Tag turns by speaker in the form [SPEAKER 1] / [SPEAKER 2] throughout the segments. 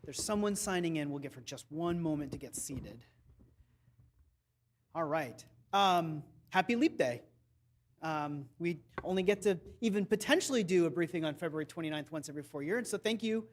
[SPEAKER 1] There's someone signing in. We'll give her just one moment to get seated. All right. Happy Leap Day. We only get to even potentially do a briefing on February 29th once every 4 years. And so thank you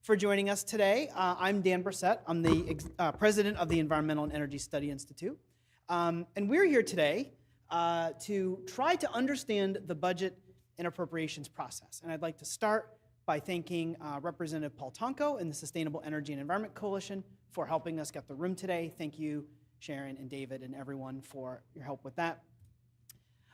[SPEAKER 1] for joining us today. I'm Dan Brissett. I'm the president of the Environmental and Energy Study Institute. And we're here today to try to understand the budget and appropriations process. And I'd like to start by thanking Representative Paul Tonko and the Sustainable Energy and Environment Coalition for helping us get the room today. Thank you, Sharon and David and everyone for your help with that.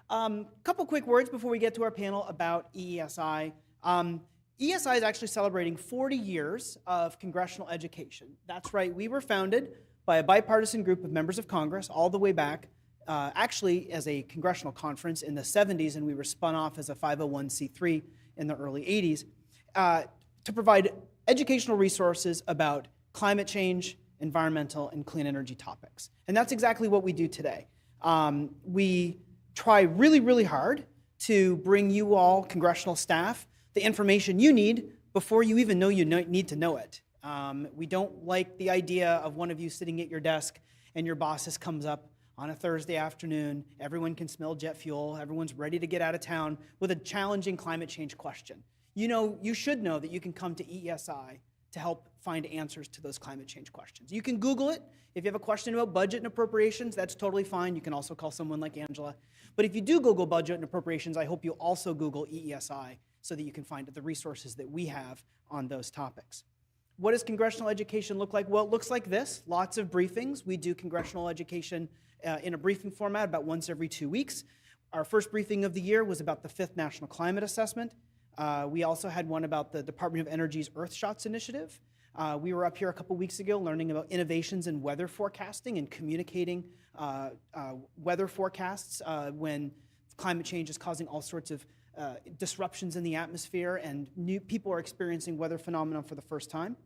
[SPEAKER 1] Couple quick words before we get to our panel about EESI. EESI is actually celebrating 40 years of congressional education. That's right, we were founded by a bipartisan group of members of Congress all the way back, actually as a congressional conference in the 70s, and we were spun off as a 501c3 in the early 80s, to provide educational resources about climate change, environmental, and clean energy topics. And that's exactly what we do today. We try really, really hard to bring you all, congressional staff, the information you need before you even know you need to know it. We don't like the idea of one of you sitting at your desk and your boss comes up on a Thursday afternoon, everyone can smell jet fuel, everyone's ready to get out of town with a challenging climate change question. You should know that you can come to EESI to help find answers to those climate change questions. You can Google it. If you have a question about budget and appropriations, that's totally fine. You can also call someone like Angela. But if you do Google budget and appropriations, I hope you also Google EESI so that you can find the resources that we have on those topics. What does congressional education look like? Well, it looks like this. Lots of briefings. We do congressional education in a briefing format about once every 2 weeks. Our first briefing of the year was about the 5th National Climate Assessment. We also had one about the Department of Energy's Earthshots initiative. We were up here a couple weeks ago learning about innovations in weather forecasting and communicating weather forecasts when climate change is causing all sorts of disruptions in the atmosphere and new people are experiencing weather phenomena for the first time.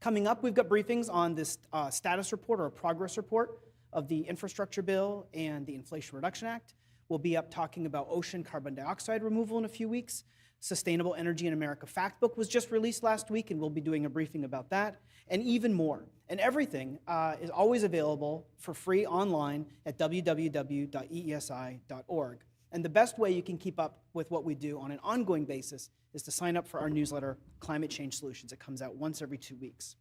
[SPEAKER 1] Coming up, we've got briefings on this status report or a progress report of the infrastructure bill and the Inflation Reduction Act. We'll be up talking about ocean carbon dioxide removal in a few weeks. Sustainable Energy in America Fact Book was just released last week, and we'll be doing a briefing about that, and even more. And everything is always available for free online at www.eesi.org. And the best way you can keep up with what we do on an ongoing basis is to sign up for our newsletter, Climate Change Solutions. It comes out once every 2 weeks.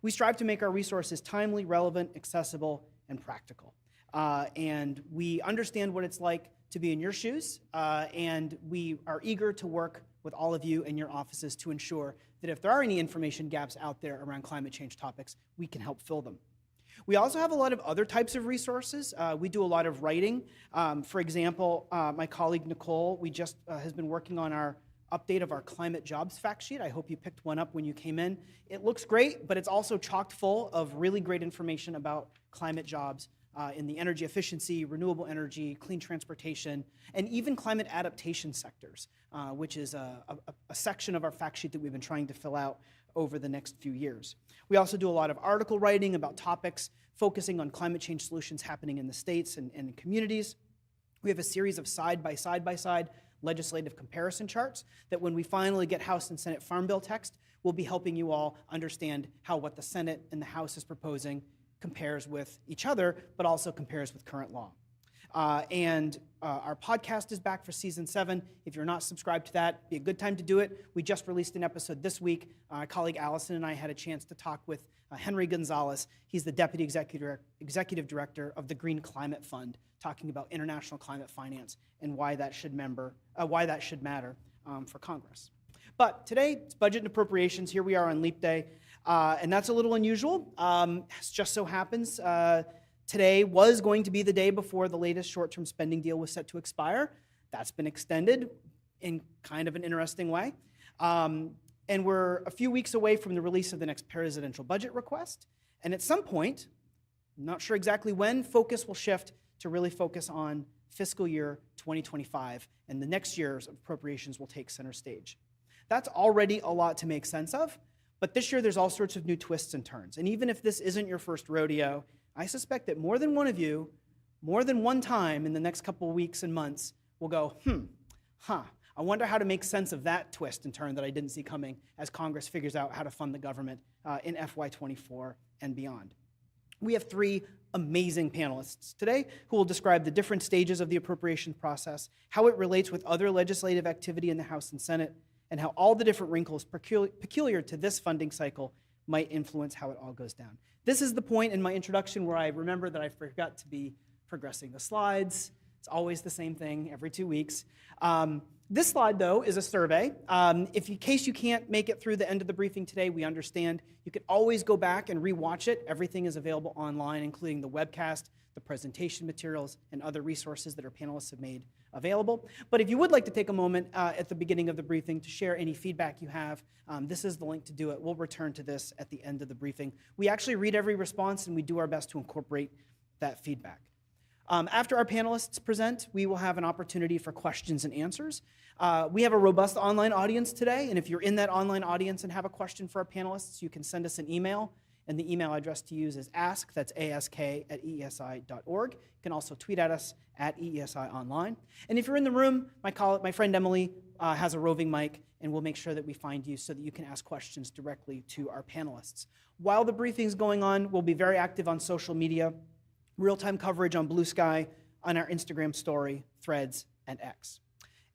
[SPEAKER 1] We strive to make our resources timely, relevant, accessible, and practical. And we understand what it's like to be in your shoes, and we are eager to work with all of you in your offices to ensure that if there are any information gaps out there around climate change topics, we can help fill them. We also have a lot of other types of resources. We do a lot of writing. For example, my colleague Nicole, has been working on our update of our climate jobs fact sheet. I hope you picked one up when you came in. It looks great, but it's also chock full of really great information about climate jobs in the energy efficiency, renewable energy, clean transportation, and even climate adaptation sectors, which is a section of our fact sheet that we've been trying to fill out over the next few years. We also do a lot of article writing about topics focusing on climate change solutions happening in the states and in communities. We have a series of side-by-side legislative comparison charts that when we finally get House and Senate Farm Bill text, we'll be helping you all understand how what the Senate and the House is proposing compares with each other, but also compares with current law. Our podcast is back for season 7. If you're not subscribed to that, be a good time to do it. We just released an episode this week. Our colleague Allison and I had a chance to talk with Henry Gonzalez. He's the Deputy Executive Director of the Green Climate Fund, talking about international climate finance and why that should matter for Congress. But today, it's budget and appropriations. Here we are on Leap Day. And that's a little unusual. It just so happens today was going to be the day before the latest short-term spending deal was set to expire. That's been extended in kind of an interesting way. And we're a few weeks away from the release of the next presidential budget request. And at some point, I'm not sure exactly when, focus will shift to really focus on fiscal year 2025, and the next year's appropriations will take center stage. That's already a lot to make sense of. But this year, there's all sorts of new twists and turns. And even if this isn't your first rodeo, I suspect that more than one of you, more than one time in the next couple of weeks and months, will go, I wonder how to make sense of that twist and turn that I didn't see coming as Congress figures out how to fund the government in FY24 and beyond. We have three amazing panelists today who will describe the different stages of the appropriation process, how it relates with other legislative activity in the House and Senate, and how all the different wrinkles peculiar to this funding cycle might influence how it all goes down. This is the point in my introduction where I remember that I forgot to be progressing the slides. It's always the same thing every 2 weeks. This slide, though, is a survey. In case you can't make it through the end of the briefing today, we understand. You can always go back and rewatch it. Everything is available online, including the webcast, the presentation materials, and other resources that our panelists have made available. But if you would like to take a moment at the beginning of the briefing to share any feedback you have, this is the link to do it. We'll return to this at the end of the briefing. We actually read every response, and we do our best to incorporate that feedback. After our panelists present, we will have an opportunity for questions and answers. We have a robust online audience today, and if you're in that online audience and have a question for our panelists, you can send us an email, and the email address to use is ask, that's ask@eesi.org. You can also tweet at us at EESI Online. And if you're in the room, my friend Emily has a roving mic, and we'll make sure that we find you so that you can ask questions directly to our panelists. While the briefing's going on, we'll be very active on social media, real-time coverage on Blue Sky, on our Instagram story, Threads, and X.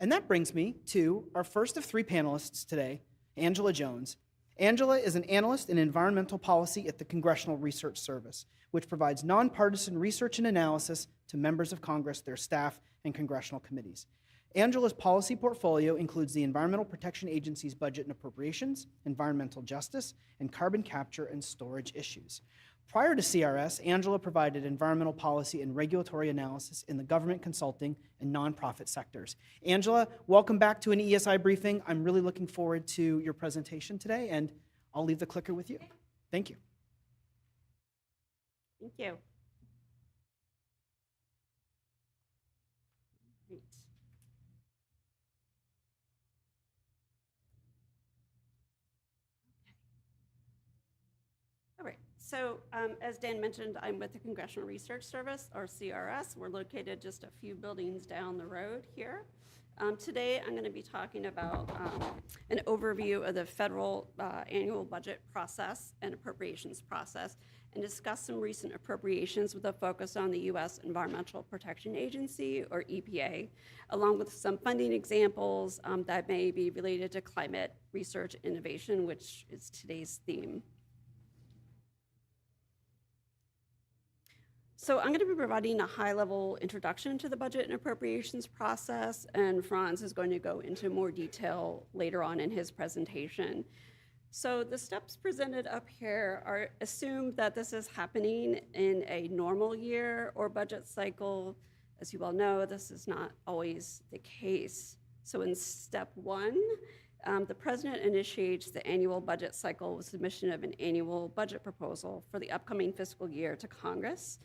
[SPEAKER 1] And that brings me to our first of three panelists today, Angela Jones. Angela is an analyst in environmental policy at the Congressional Research Service, which provides nonpartisan research and analysis to members of Congress, their staff, and congressional committees. Angela's policy portfolio includes the Environmental Protection Agency's budget and appropriations, environmental justice, and carbon capture and storage issues. Prior to CRS, Angela provided environmental policy and regulatory analysis in the government consulting and nonprofit sectors. Angela, welcome back to an EESI briefing. I'm really looking forward to your presentation today, and I'll leave the clicker with you. Thank you.
[SPEAKER 2] Thank you. Great. All right. So as Dan mentioned, I'm with the Congressional Research Service, or CRS. We're located just a few buildings down the road here. Today, I'm going to be talking about an overview of the federal annual budget process and appropriations process, and discuss some recent appropriations with a focus on the U.S. Environmental Protection Agency, or EPA, along with some funding examples that may be related to climate research innovation, which is today's theme. So I'm going to be providing a high-level introduction to the budget and appropriations process, and Franz is going to go into more detail later on in his presentation. So the steps presented up here are assume that this is happening in a normal year or budget cycle. As you all know, this is not always the case. So in step one, the president initiates the annual budget cycle with submission of an annual budget proposal for the upcoming fiscal year to Congress.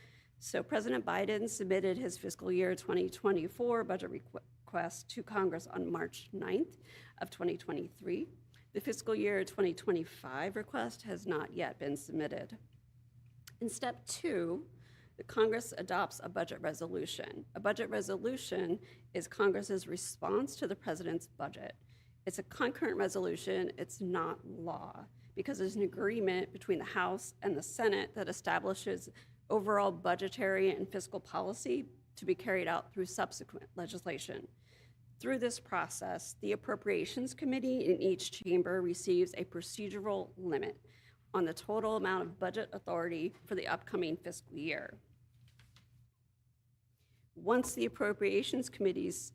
[SPEAKER 2] So President Biden submitted his fiscal year 2024 budget request to Congress on March 9th of 2023. The fiscal year 2025 request has not yet been submitted. In step two, the Congress adopts a budget resolution. A budget resolution is Congress's response to the president's budget. It's a concurrent resolution, it's not law, because there's an agreement between the House and the Senate that establishes overall budgetary and fiscal policy to be carried out through subsequent legislation. Through this process, the Appropriations Committee in each chamber receives a procedural limit on the total amount of budget authority for the upcoming fiscal year. Once the Appropriations Committees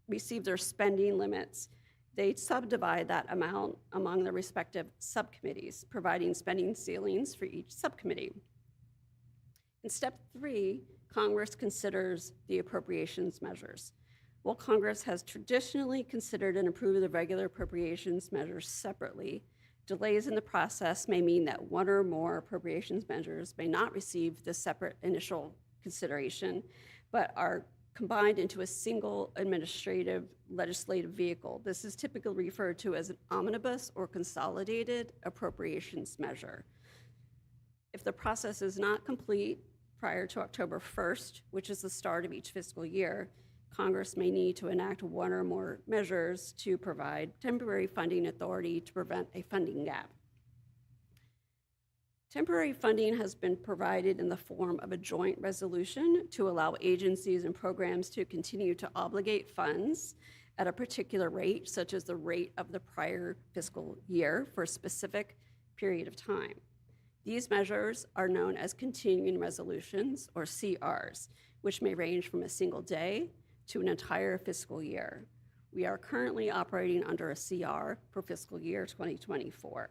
[SPEAKER 2] receive their spending limits, they subdivide that amount among the respective subcommittees, providing spending ceilings for each subcommittee. In step three, Congress considers the appropriations measures. While Congress has traditionally considered and approved the regular appropriations measures separately, delays in the process may mean that one or more appropriations measures may not receive the separate initial consideration, but are combined into a single administrative legislative vehicle. This is typically referred to as an omnibus or consolidated appropriations measure. If the process is not complete prior to October 1st, which is the start of each fiscal year, Congress may need to enact one or more measures to provide temporary funding authority to prevent a funding gap. Temporary funding has been provided in the form of a joint resolution to allow agencies and programs to continue to obligate funds at a particular rate, such as the rate of the prior fiscal year, for a specific period of time. These measures are known as continuing resolutions, or CRs, which may range from a single day to an entire fiscal year. We are currently operating under a CR for fiscal year 2024.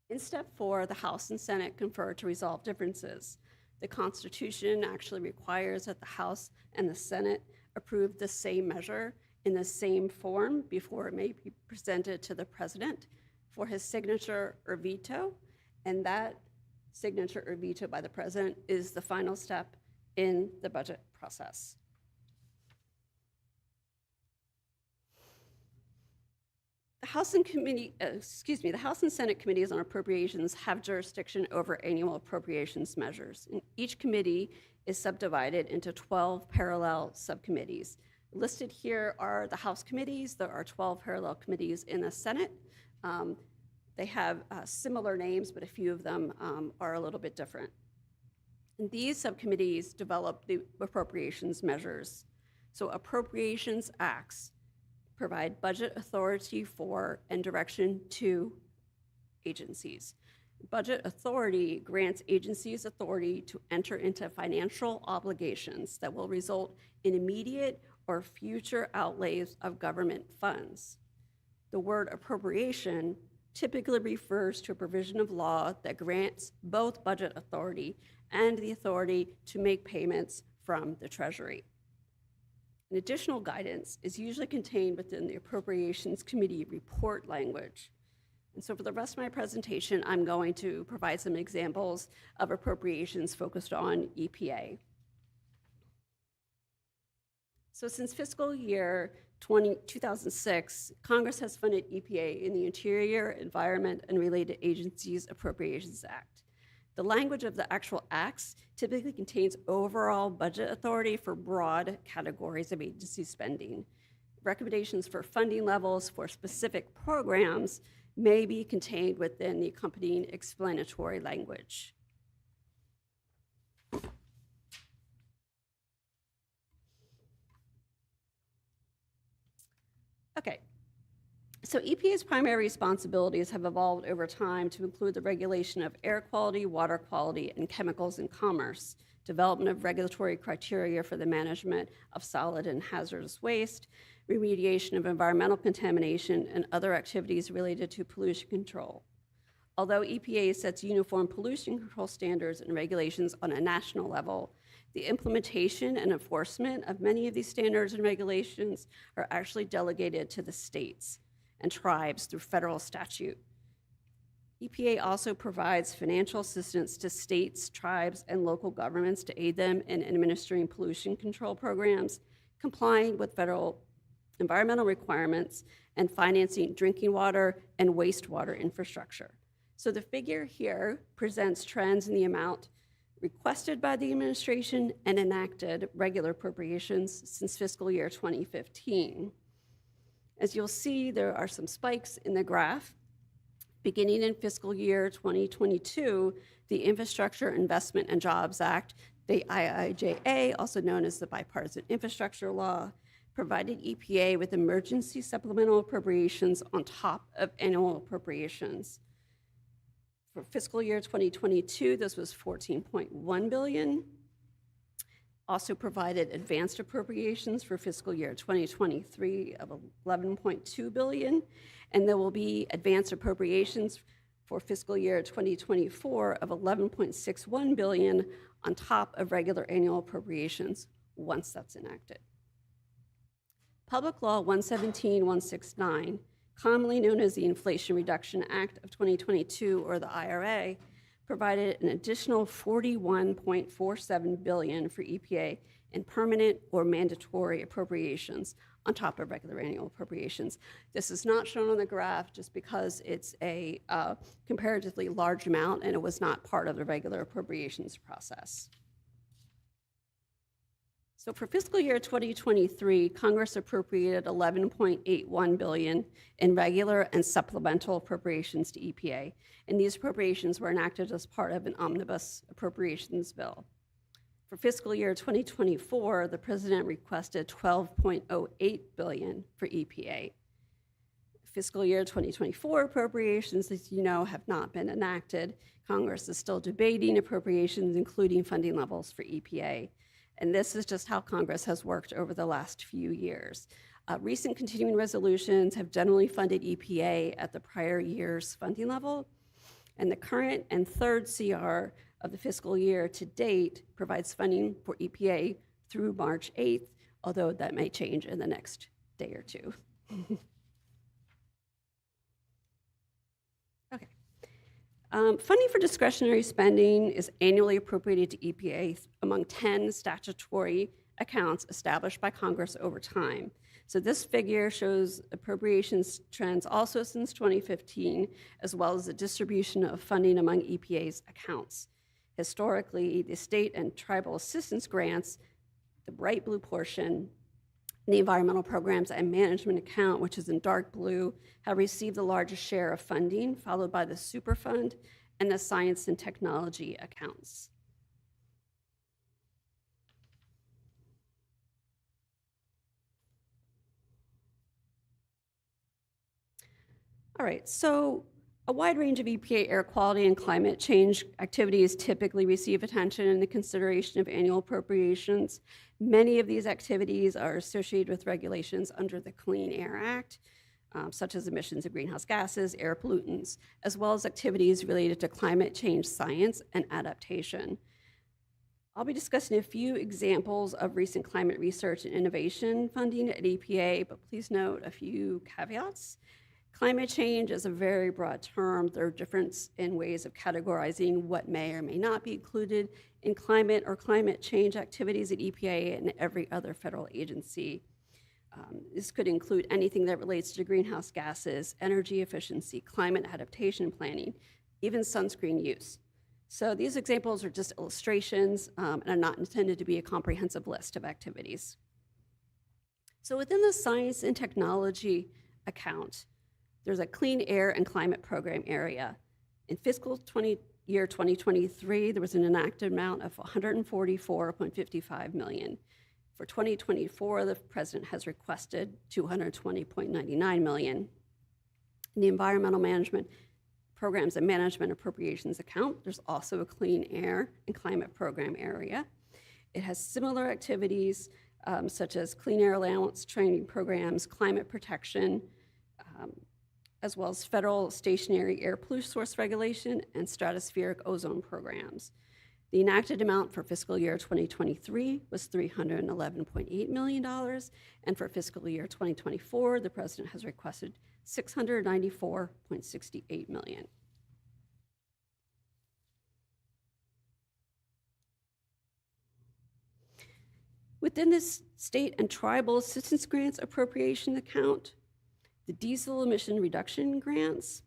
[SPEAKER 2] In step 4, the House and Senate confer to resolve differences. The Constitution actually requires that the House and the Senate approve the same measure in the same form before it may be presented to the President for his signature or veto, and that signature or veto by the President is the final step in the budget process. The House and Senate committees on appropriations have jurisdiction over annual appropriations measures. And each committee is subdivided into 12 parallel subcommittees. Listed here are the House committees. There are 12 parallel committees in the Senate. They have similar names, but a few of them are a little bit different. And these subcommittees develop the appropriations measures. So appropriations acts provide budget authority for and direction to agencies. Budget authority grants agencies authority to enter into financial obligations that will result in immediate or future outlays of government funds. The word appropriation typically refers to a provision of law that grants both budget authority and the authority to make payments from the Treasury. And additional guidance is usually contained within the Appropriations Committee report language. And so for the rest of my presentation, I'm going to provide some examples of appropriations focused on EPA. So since fiscal year 2006, Congress has funded EPA in the Interior, Environment, and Related Agencies Appropriations Act. The language of the actual acts typically contains overall budget authority for broad categories of agency spending. Recommendations for funding levels for specific programs may be contained within the accompanying explanatory language. Okay, so EPA's primary responsibilities have evolved over time to include the regulation of air quality, water quality, and chemicals in commerce, development of regulatory criteria for the management of solid and hazardous waste, remediation of environmental contamination, and other activities related to pollution control. Although EPA sets uniform pollution control standards and regulations on a national level, the implementation and enforcement of many of these standards and regulations are actually delegated to the states and tribes through federal statute. EPA also provides financial assistance to states, tribes, and local governments to aid them in administering pollution control programs, complying with federal environmental requirements, and financing drinking water and wastewater infrastructure. So the figure here presents trends in the amount requested by the administration and enacted regular appropriations since fiscal year 2015. As you'll see, there are some spikes in the graph. Beginning in fiscal year 2022, the Infrastructure Investment and Jobs Act, the IIJA, also known as the Bipartisan Infrastructure Law, provided EPA with emergency supplemental appropriations on top of annual appropriations. For fiscal year 2022, this was $14.1 billion. Also provided advanced appropriations for fiscal year 2023 of $11.2 billion, and there will be advanced appropriations for fiscal year 2024 of $11.61 billion on top of regular annual appropriations once that's enacted. Public Law 117-169, commonly known as the Inflation Reduction Act of 2022, or the IRA, provided an additional $41.47 billion for EPA in permanent or mandatory appropriations on top of regular annual appropriations. This is not shown on the graph just because it's a comparatively large amount and it was not part of the regular appropriations process. So for fiscal year 2023, Congress appropriated $11.81 billion in regular and supplemental appropriations to EPA, and these appropriations were enacted as part of an omnibus appropriations bill. For fiscal year 2024, the President requested $12.08 billion for EPA. Fiscal year 2024 appropriations, as you know, have not been enacted. Congress is still debating appropriations, including funding levels for EPA. And this is just how Congress has worked over the last few years. Recent continuing resolutions have generally funded EPA at the prior year's funding level, and the current and third CR of the fiscal year to date provides funding for EPA through March 8th, although that may change in the next day or two. Okay. Funding for discretionary spending is annually appropriated to EPA among 10 statutory accounts established by Congress over time. So this figure shows appropriations trends also since 2015, as well as the distribution of funding among EPA's accounts. Historically, the state and tribal assistance grants, the bright blue portion, the environmental programs and management account, which is in dark blue, have received the largest share of funding, followed by the Superfund and the science and technology accounts. All right, so a wide range of EPA air quality and climate change activities typically receive attention in the consideration of annual appropriations. Many of these activities are associated with regulations under the Clean Air Act, such as emissions of greenhouse gases, air pollutants, as well as activities related to climate change science and adaptation. I'll be discussing a few examples of recent climate research and innovation funding at EPA, but please note a few caveats. Climate change is a very broad term. There are differences in ways of categorizing what may or may not be included in climate or climate change activities at EPA and every other federal agency. This could include anything that relates to greenhouse gases, energy efficiency, climate adaptation planning, even sunscreen use. So these examples are just illustrations and are not intended to be a comprehensive list of activities. So within the science and technology account, there's a clean air and climate program area. In fiscal year 2023, there was an enacted amount of $144.55 million. For 2024, the President has requested $220.99 million. In the environmental management programs and management appropriations account, there's also a clean air and climate program area. It has similar activities such as clean air allowance training programs, climate protection, as well as federal stationary air pollution source regulation and stratospheric ozone programs. The enacted amount for fiscal year 2023 was $311.8 million, and for fiscal year 2024, the President has requested $694.68 million. Within this state and tribal assistance grants appropriation account, the diesel emission reduction grants,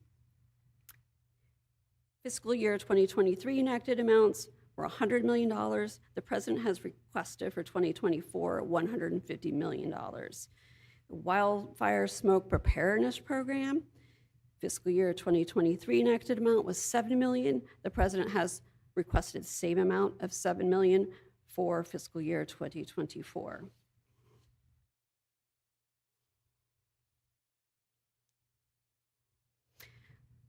[SPEAKER 2] fiscal year 2023 enacted amounts were $100 million. The President has requested for 2024 $150 million. The wildfire smoke preparedness program, fiscal year 2023 enacted amount was $7 million. The President has requested the same amount of $7 million for fiscal year 2024.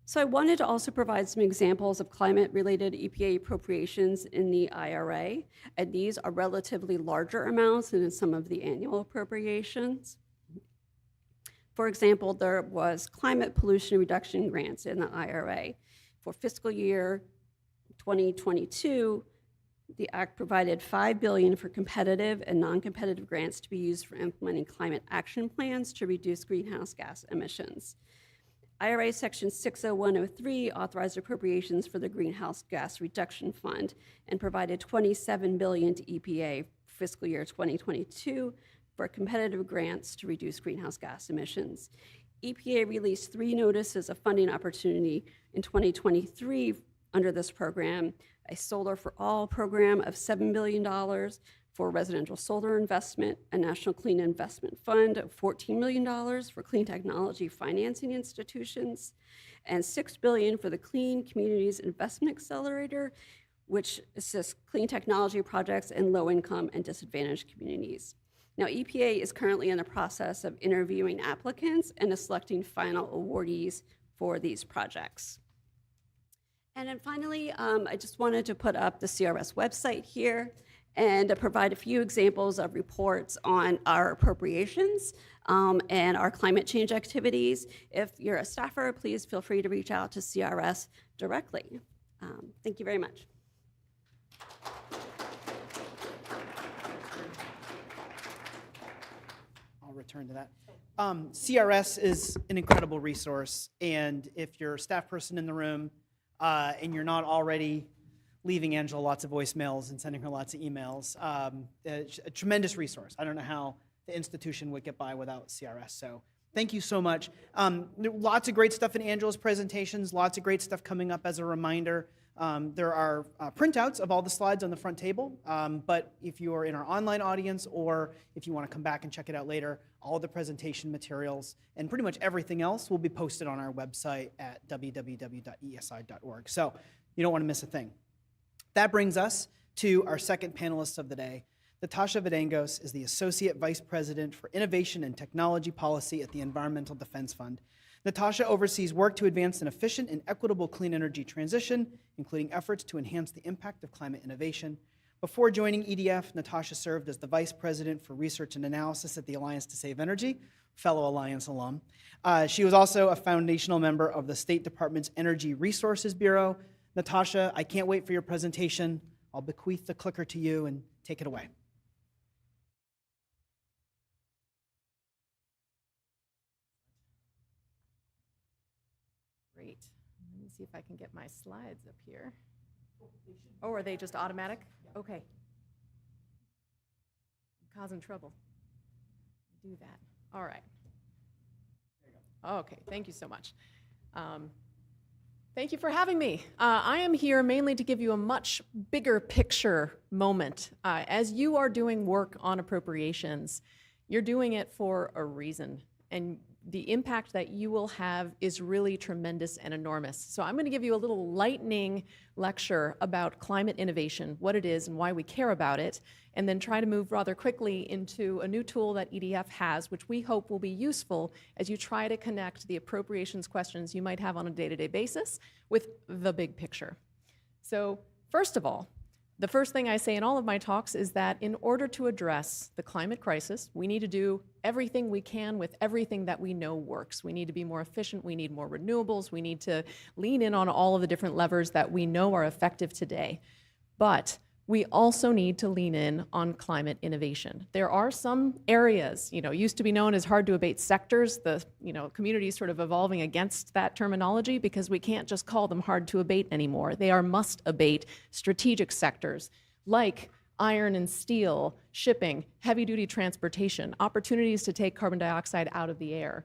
[SPEAKER 2] So I wanted to also provide some examples of climate-related EPA appropriations in the IRA, and these are relatively larger amounts than in some of the annual appropriations. For example, there was climate pollution reduction grants in the IRA. For fiscal year 2022, the Act provided $5 billion for competitive and non-competitive grants to be used for implementing climate action plans to reduce greenhouse gas emissions. IRA Section 60103 authorized appropriations for the Greenhouse Gas Reduction Fund and provided $27 billion to EPA for fiscal year 2022 for competitive grants to reduce greenhouse gas emissions. EPA released 3 notices of funding opportunity in 2023 under this program: a Solar for All program of $7 billion for residential solar investment, a National Clean Investment Fund of $14 million for clean technology financing institutions, and $6 billion for the Clean Communities Investment Accelerator, which assists clean technology projects in low-income and disadvantaged communities. Now, EPA is currently in the process of interviewing applicants and is selecting final awardees for these projects. And then finally, I just wanted to put up the CRS website here and provide a few examples of reports on our appropriations and our climate change activities. If you're a staffer, please feel free to reach out to CRS directly. Thank you very much.
[SPEAKER 1] I'll return to that. CRS is an incredible resource, and if you're a staff person in the room and you're not already leaving Angela lots of voicemails and sending her lots of emails, a tremendous resource. I don't know how the institution would get by without CRS, so thank you so much. Lots of great stuff in Angela's presentations, lots of great stuff coming up as a reminder. There are printouts of all the slides on the front table, but if you are in our online audience or if you want to come back and check it out later, all the presentation materials and pretty much everything else will be posted on our website at www.eesi.org. So you don't want to miss a thing. That brings us to our second panelist of the day. Natasha Vidangos is the Associate Vice President for Innovation and Technology Policy at the Environmental Defense Fund. Natasha oversees work to advance an efficient and equitable clean energy transition, including efforts to enhance the impact of climate innovation. Before joining EDF, Natasha served as the Vice President for Research and Analysis at the Alliance to Save Energy, fellow Alliance alum. She was also a foundational member of the State Department's Energy Resources Bureau. Natasha, I can't wait for your presentation. I'll bequeath the clicker to you and take it away.
[SPEAKER 3] Great. Let me see if I can get my slides up here. Oh, are they just automatic? Okay. I'm causing trouble. Do that. All right. Okay, thank you so much. Thank you for having me. I am here mainly to give you a much bigger picture moment. As you are doing work on appropriations, you're doing it for a reason, and the impact that you will have is really tremendous and enormous. So I'm going to give you a little lightning lecture about climate innovation, what it is and why we care about it, and then try to move rather quickly into a new tool that EDF has, which we hope will be useful as you try to connect the appropriations questions you might have on a day-to-day basis with the big picture. So first of all, the first thing I say in all of my talks is that in order to address the climate crisis, we need to do everything we can with everything that we know works. We need to be more efficient, we need more renewables, we need to lean in on all of the different levers that we know are effective today. But we also need to lean in on climate innovation. There are some areas, used to be known as hard to abate sectors. The, community is sort of evolving against that terminology because we can't just call them hard to abate anymore. They are must abate strategic sectors like iron and steel, shipping, heavy duty transportation, opportunities to take carbon dioxide out of the air.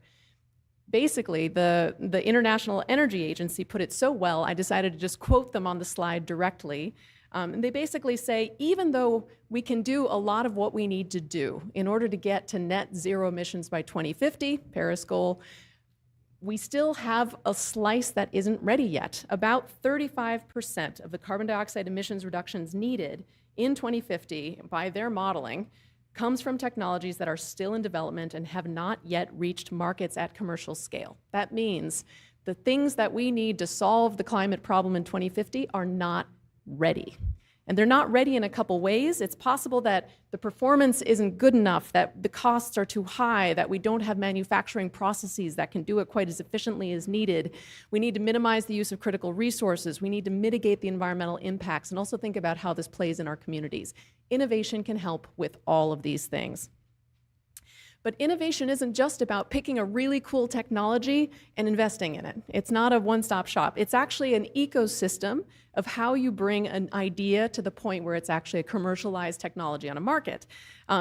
[SPEAKER 3] Basically, the International Energy Agency put it so well, I decided to just quote them on the slide directly. And they basically say, even though we can do a lot of what we need to do in order to get to net zero emissions by 2050, Paris goal, we still have a slice that isn't ready yet. About 35% of the carbon dioxide emissions reductions needed in 2050 by their modeling comes from technologies that are still in development and have not yet reached markets at commercial scale. That means the things that we need to solve the climate problem in 2050 are not ready. And they're not ready in a couple ways. It's possible that the performance isn't good enough, that the costs are too high, that we don't have manufacturing processes that can do it quite as efficiently as needed. We need to minimize the use of critical resources. We need to mitigate the environmental impacts and also think about how this plays in our communities. Innovation can help with all of these things. But innovation isn't just about picking a really cool technology and investing in it. It's not a one-stop shop. It's actually an ecosystem of how you bring an idea to the point where it's actually a commercialized technology on a market.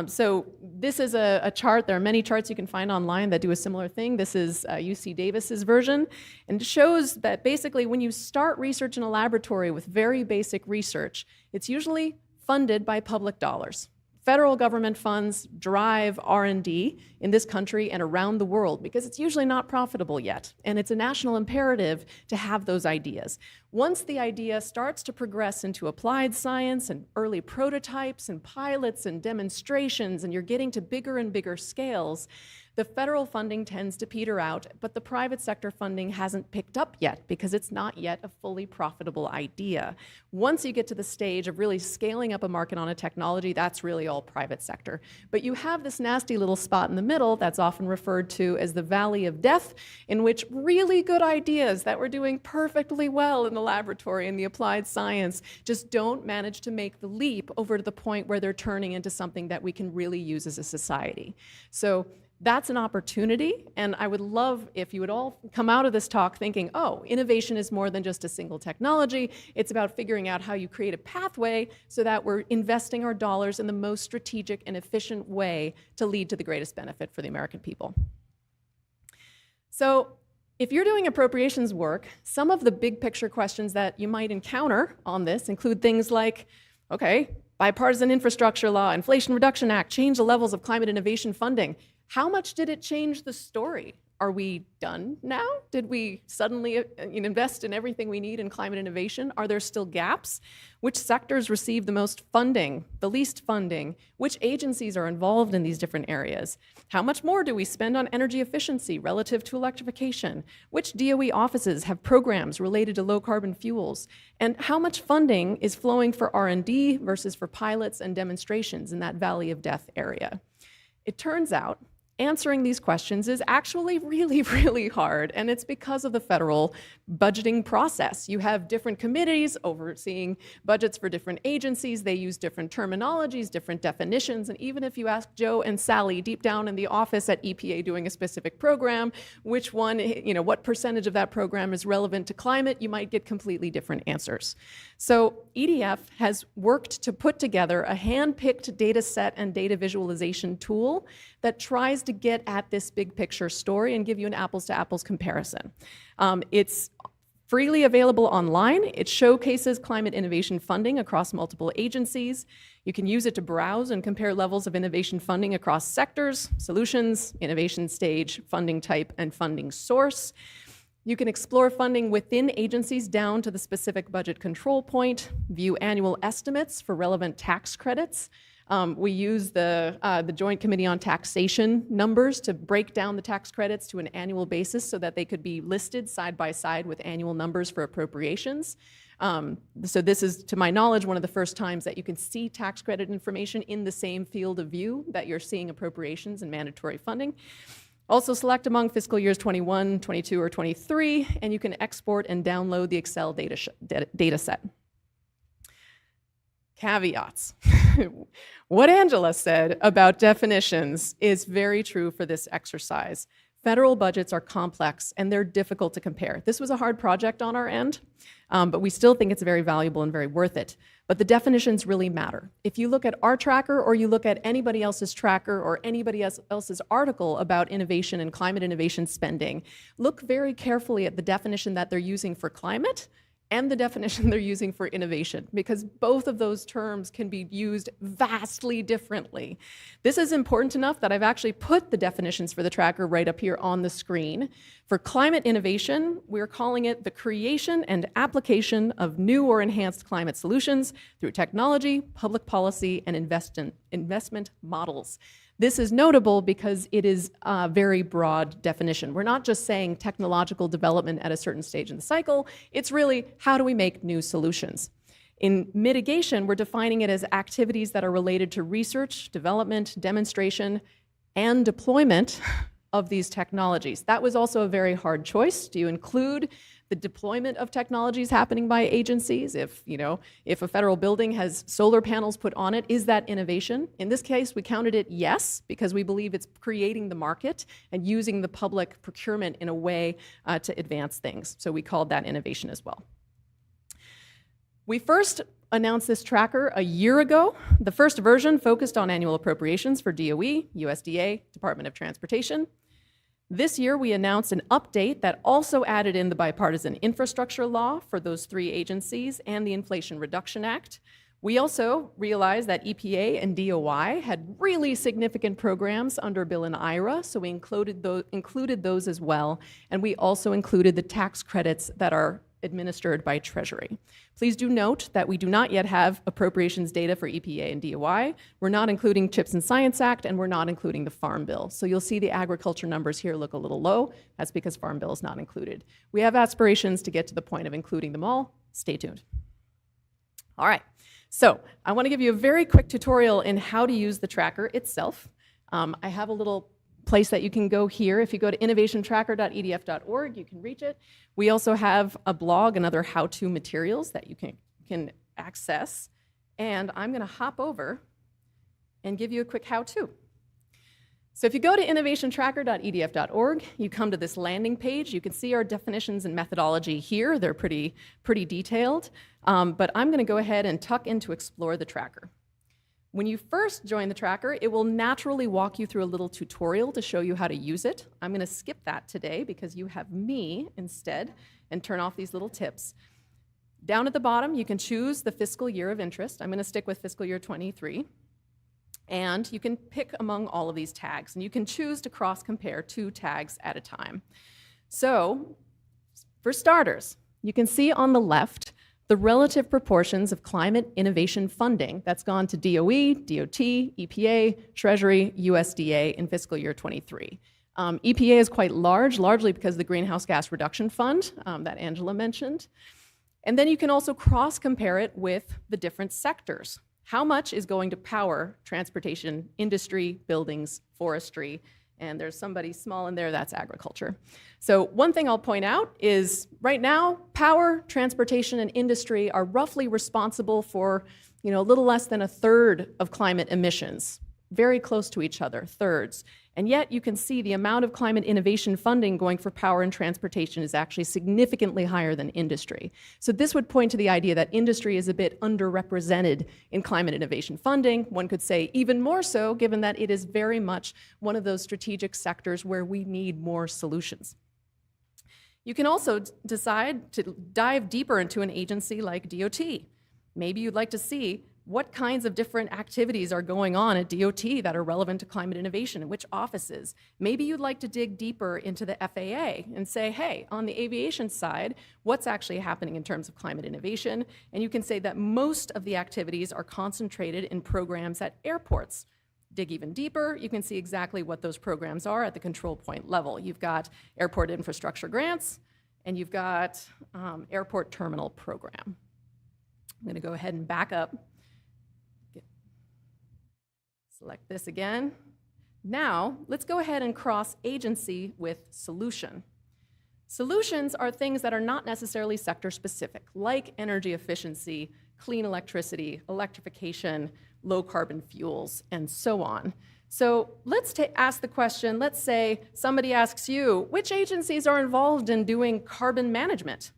[SPEAKER 3] So this is a chart. There are many charts you can find online that do a similar thing. This is UC Davis's version, and it shows that basically when you start research in a laboratory with very basic research, it's usually funded by public dollars. Federal government funds drive R&D in this country and around the world because it's usually not profitable yet, and it's a national imperative to have those ideas. Once the idea starts to progress into applied science and early prototypes and pilots and demonstrations, and you're getting to bigger and bigger scales, the federal funding tends to peter out, but the private sector funding hasn't picked up yet because it's not yet a fully profitable idea. Once you get to the stage of really scaling up a market on a technology, that's really all private sector. But you have this nasty little spot in the middle that's often referred to as the valley of death, in which really good ideas that were doing perfectly well in the laboratory in the applied science just don't manage to make the leap over to the point where they're turning into something that we can really use as a society. So that's an opportunity, and I would love if you would all come out of this talk thinking, oh, innovation is more than just a single technology. It's about figuring out how you create a pathway so that we're investing our dollars in the most strategic and efficient way to lead to the greatest benefit for the American people. So if you're doing appropriations work, some of the big picture questions that you might encounter on this include things like, okay, bipartisan infrastructure law, Inflation Reduction Act, change the levels of climate innovation funding. How much did it change the story? Are we done now? Did we suddenly invest in everything we need in climate innovation? Are there still gaps? Which sectors receive the most funding, the least funding? Which agencies are involved in these different areas? How much more do we spend on energy efficiency relative to electrification? Which DOE offices have programs related to low carbon fuels? And how much funding is flowing for R&D versus for pilots and demonstrations in that valley of death area? It turns out answering these questions is actually really, really hard, and it's because of the federal budgeting process. You have different committees overseeing budgets for different agencies. They use different terminologies, different definitions, and even if you ask Joe and Sally deep down in the office at EPA doing a specific program, which one, what percentage of that program is relevant to climate, you might get completely different answers. So EDF has worked to put together a hand-picked data set and data visualization tool that tries to get at this big picture story and give you an apples to apples comparison. It's freely available online. It showcases climate innovation funding across multiple agencies. You can use it to browse and compare levels of innovation funding across sectors, solutions, innovation stage, funding type, and funding source. You can explore funding within agencies down to the specific budget control point, view annual estimates for relevant tax credits. We use the Joint Committee on Taxation numbers to break down the tax credits to an annual basis so that they could be listed side by side with annual numbers for appropriations. So this is, to my knowledge, one of the first times that you can see tax credit information in the same field of view that you're seeing appropriations and mandatory funding. Also select among fiscal years 21, 22, or 23, and you can export and download the Excel data set. Caveats. What Angela said about definitions is very true for this exercise. Federal budgets are complex and they're difficult to compare. This was a hard project on our end, but we still think it's very valuable and very worth it. But the definitions really matter. If you look at our tracker or you look at anybody else's tracker or anybody else's article about innovation and climate innovation spending, look very carefully at the definition that they're using for climate and the definition they're using for innovation, because both of those terms can be used vastly differently. This is important enough that I've actually put the definitions for the tracker right up here on the screen. For climate innovation, we're calling it the creation and application of new or enhanced climate solutions through technology, public policy, and investment models. This is notable because it is a very broad definition. We're not just saying technological development at a certain stage in the cycle, it's really how do we make new solutions. In mitigation, we're defining it as activities that are related to research, development, demonstration, and deployment of these technologies. That was also a very hard choice. Do you include the deployment of technologies happening by agencies? If a federal building has solar panels put on it, is that innovation? In this case, we counted it yes, because we believe it's creating the market and using the public procurement in a way to advance things. So we called that innovation as well. We first announced this tracker a year ago. The first version focused on annual appropriations for DOE, USDA, Department of Transportation. This year, we announced an update that also added in the bipartisan infrastructure law for those three agencies and the Inflation Reduction Act. We also realized that EPA and DOI had really significant programs under Bill and IRA, so we included those as well, and we also included the tax credits that are administered by Treasury. Please do note that we do not yet have appropriations data for EPA and DOI. We're not including CHIPS and Science Act, and we're not including the Farm Bill. So you'll see the agriculture numbers here look a little low. That's because Farm Bill is not included. We have aspirations to get to the point of including them all. Stay tuned. All right. So I want to give you a very quick tutorial in how to use the tracker itself. I have a little place that you can go here. If you go to innovationtracker.edf.org, you can reach it. We also have a blog and other how-to materials that you can access. And I'm going to hop over and give you a quick how-to. So if you go to innovationtracker.edf.org, you come to this landing page. You can see our definitions and methodology here. They're pretty detailed. But I'm going to go ahead and tuck into Explore the Tracker. When you first join the tracker, it will naturally walk you through a little tutorial to show you how to use it. I'm going to skip that today because you have me instead and turn off these little tips. Down at the bottom, you can choose the fiscal year of interest. I'm going to stick with fiscal year 23. And you can pick among all of these tags, and you can choose to cross-compare 2 tags at a time. So, for starters, you can see on the left the relative proportions of climate innovation funding that's gone to DOE, DOT, EPA, Treasury, USDA in fiscal year 23. EPA is quite large, largely because of the Greenhouse Gas Reduction Fund that Angela mentioned. And then you can also cross-compare it with the different sectors. How much is going to power transportation, industry, buildings, forestry, and there's somebody small in there, that's agriculture. So one thing I'll point out is right now, power, transportation, and industry are roughly responsible for a little less than 1/3 of climate emissions, very close to each other, thirds. And yet you can see the amount of climate innovation funding going for power and transportation is actually significantly higher than industry. So this would point to the idea that industry is a bit underrepresented in climate innovation funding. One could say even more so, given that it is very much one of those strategic sectors where we need more solutions. You can also decide to dive deeper into an agency like DOT. Maybe you'd like to see what kinds of different activities are going on at DOT that are relevant to climate innovation, and which offices. Maybe you'd like to dig deeper into the FAA and say, hey, on the aviation side, what's actually happening in terms of climate innovation? And you can say that most of the activities are concentrated in programs at airports. Dig even deeper, you can see exactly what those programs are at the control point level. You've got airport infrastructure grants, and you've got airport terminal program. I'm going to go ahead and back up. Select this again. Now, let's go ahead and cross agency with solution. Solutions are things that are not necessarily sector specific, like energy efficiency, clean electricity, electrification, low carbon fuels, and so on. So let's ask the question, let's say somebody asks you, which agencies are involved in doing carbon management?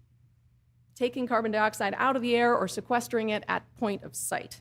[SPEAKER 3] Taking carbon dioxide out of the air or sequestering it at point of sight.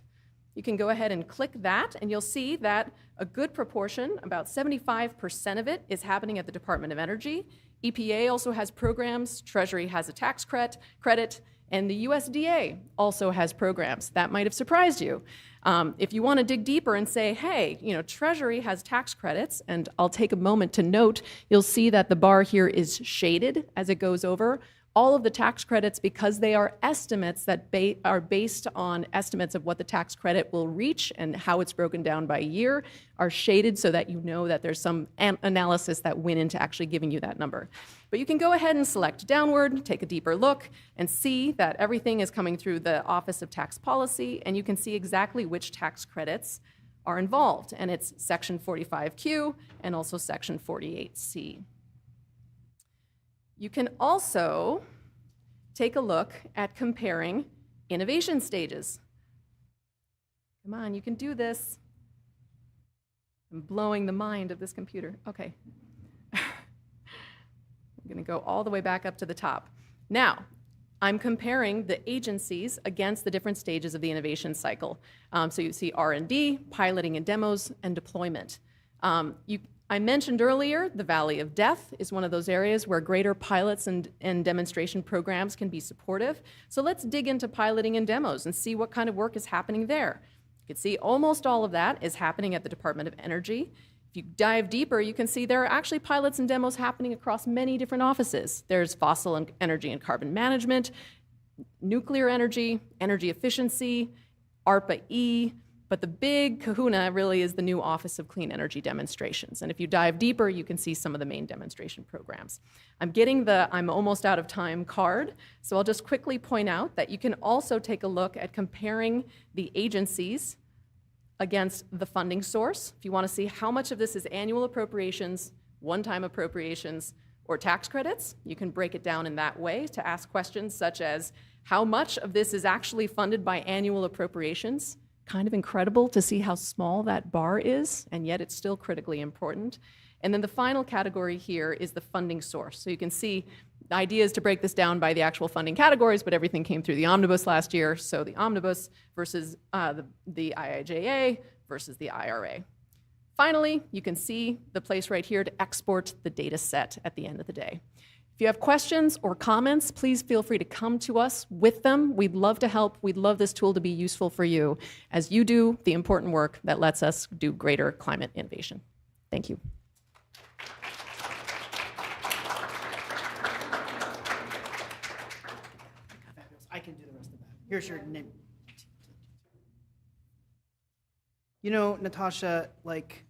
[SPEAKER 3] You can go ahead and click that, and you'll see that a good proportion, about 75% of it, is happening at the Department of Energy. EPA also has programs, Treasury has a tax credit, and the USDA also has programs. That might have surprised you. If you want to dig deeper and say, hey, Treasury has tax credits, and I'll take a moment to note, you'll see that the bar here is shaded as it goes over. All of the tax credits, because they are estimates that are based on estimates of what the tax credit will reach and how it's broken down by year, are shaded so that you know that there's some analysis that went into actually giving you that number. But you can go ahead and select downward, take a deeper look, and see that everything is coming through the Office of Tax Policy, and you can see exactly which tax credits are involved. And it's Section 45Q and also Section 48C. You can also take a look at comparing innovation stages. Come on, you can do this. I'm blowing the mind of this computer. Okay. I'm going to go all the way back up to the top. Now, I'm comparing the agencies against the different stages of the innovation cycle. So you see R&D, piloting and demos, and deployment. I mentioned earlier, the Valley of Death is one of those areas where greater pilots and demonstration programs can be supportive. So let's dig into piloting and demos and see what kind of work is happening there. You can see almost all of that is happening at the Department of Energy. If you dive deeper, you can see there are actually pilots and demos happening across many different offices. There's fossil and energy and carbon management, nuclear energy, energy efficiency, ARPA-E, but the big kahuna really is the new Office of Clean Energy Demonstrations. And if you dive deeper, you can see some of the main demonstration programs. I'm getting the I'm almost out of time card, so I'll just quickly point out that you can also take a look at comparing the agencies against the funding source. If you want to see how much of this is annual appropriations, one-time appropriations, or tax credits, you can break it down in that way to ask questions such as how much of this is actually funded by annual appropriations. Kind of incredible to see how small that bar is, and yet it's still critically important. And then the final category here is the funding source. So you can see the idea is to break this down by the actual funding categories, but everything came through the omnibus last year. So the omnibus versus the IIJA versus the IRA. Finally, you can see the place right here to export the data set at the end of the day. If you have questions or comments, please feel free to come to us with them. We'd love to help. We'd love this tool to be useful for you as you do the important work that lets us do greater climate innovation. Thank you.
[SPEAKER 1] I can do the rest of that. Here's your name. You know, Natasha, like,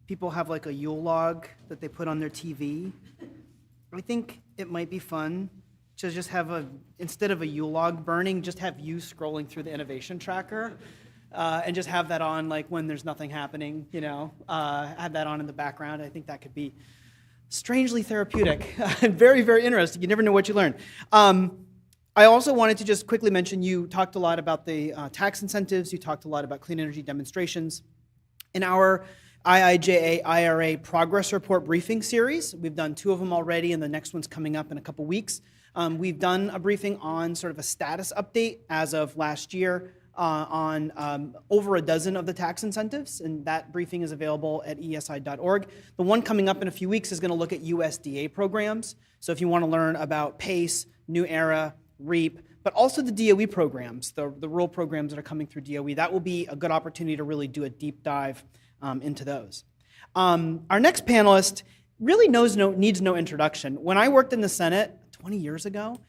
[SPEAKER 1] people have like a Yule log that they put on their TV. I think it might be fun to just have instead of a Yule log burning, just have you scrolling through the innovation tracker and just have that on like when there's nothing happening, you know, have that on in the background. I think that could be strangely therapeutic and very, very interesting. You never know what you learn. I also wanted to just quickly mention, you talked a lot about the tax incentives, you talked a lot about clean energy demonstrations. In our IIJA IRA progress report briefing series, we've done 2 of them already, and the next one's coming up in a couple weeks. We've done a briefing on sort of a status update as of last year on over a dozen of the tax incentives, and that briefing is available at EESI.org. The one coming up in a few weeks is going to look at USDA programs. So if you want to learn about PACE, New Era, REAP, but also the DOE programs, the rural programs that are coming through DOE, that will be a good opportunity to really do a deep dive into those. Our next panelist really needs no introduction. When I worked in the Senate 20 years ago,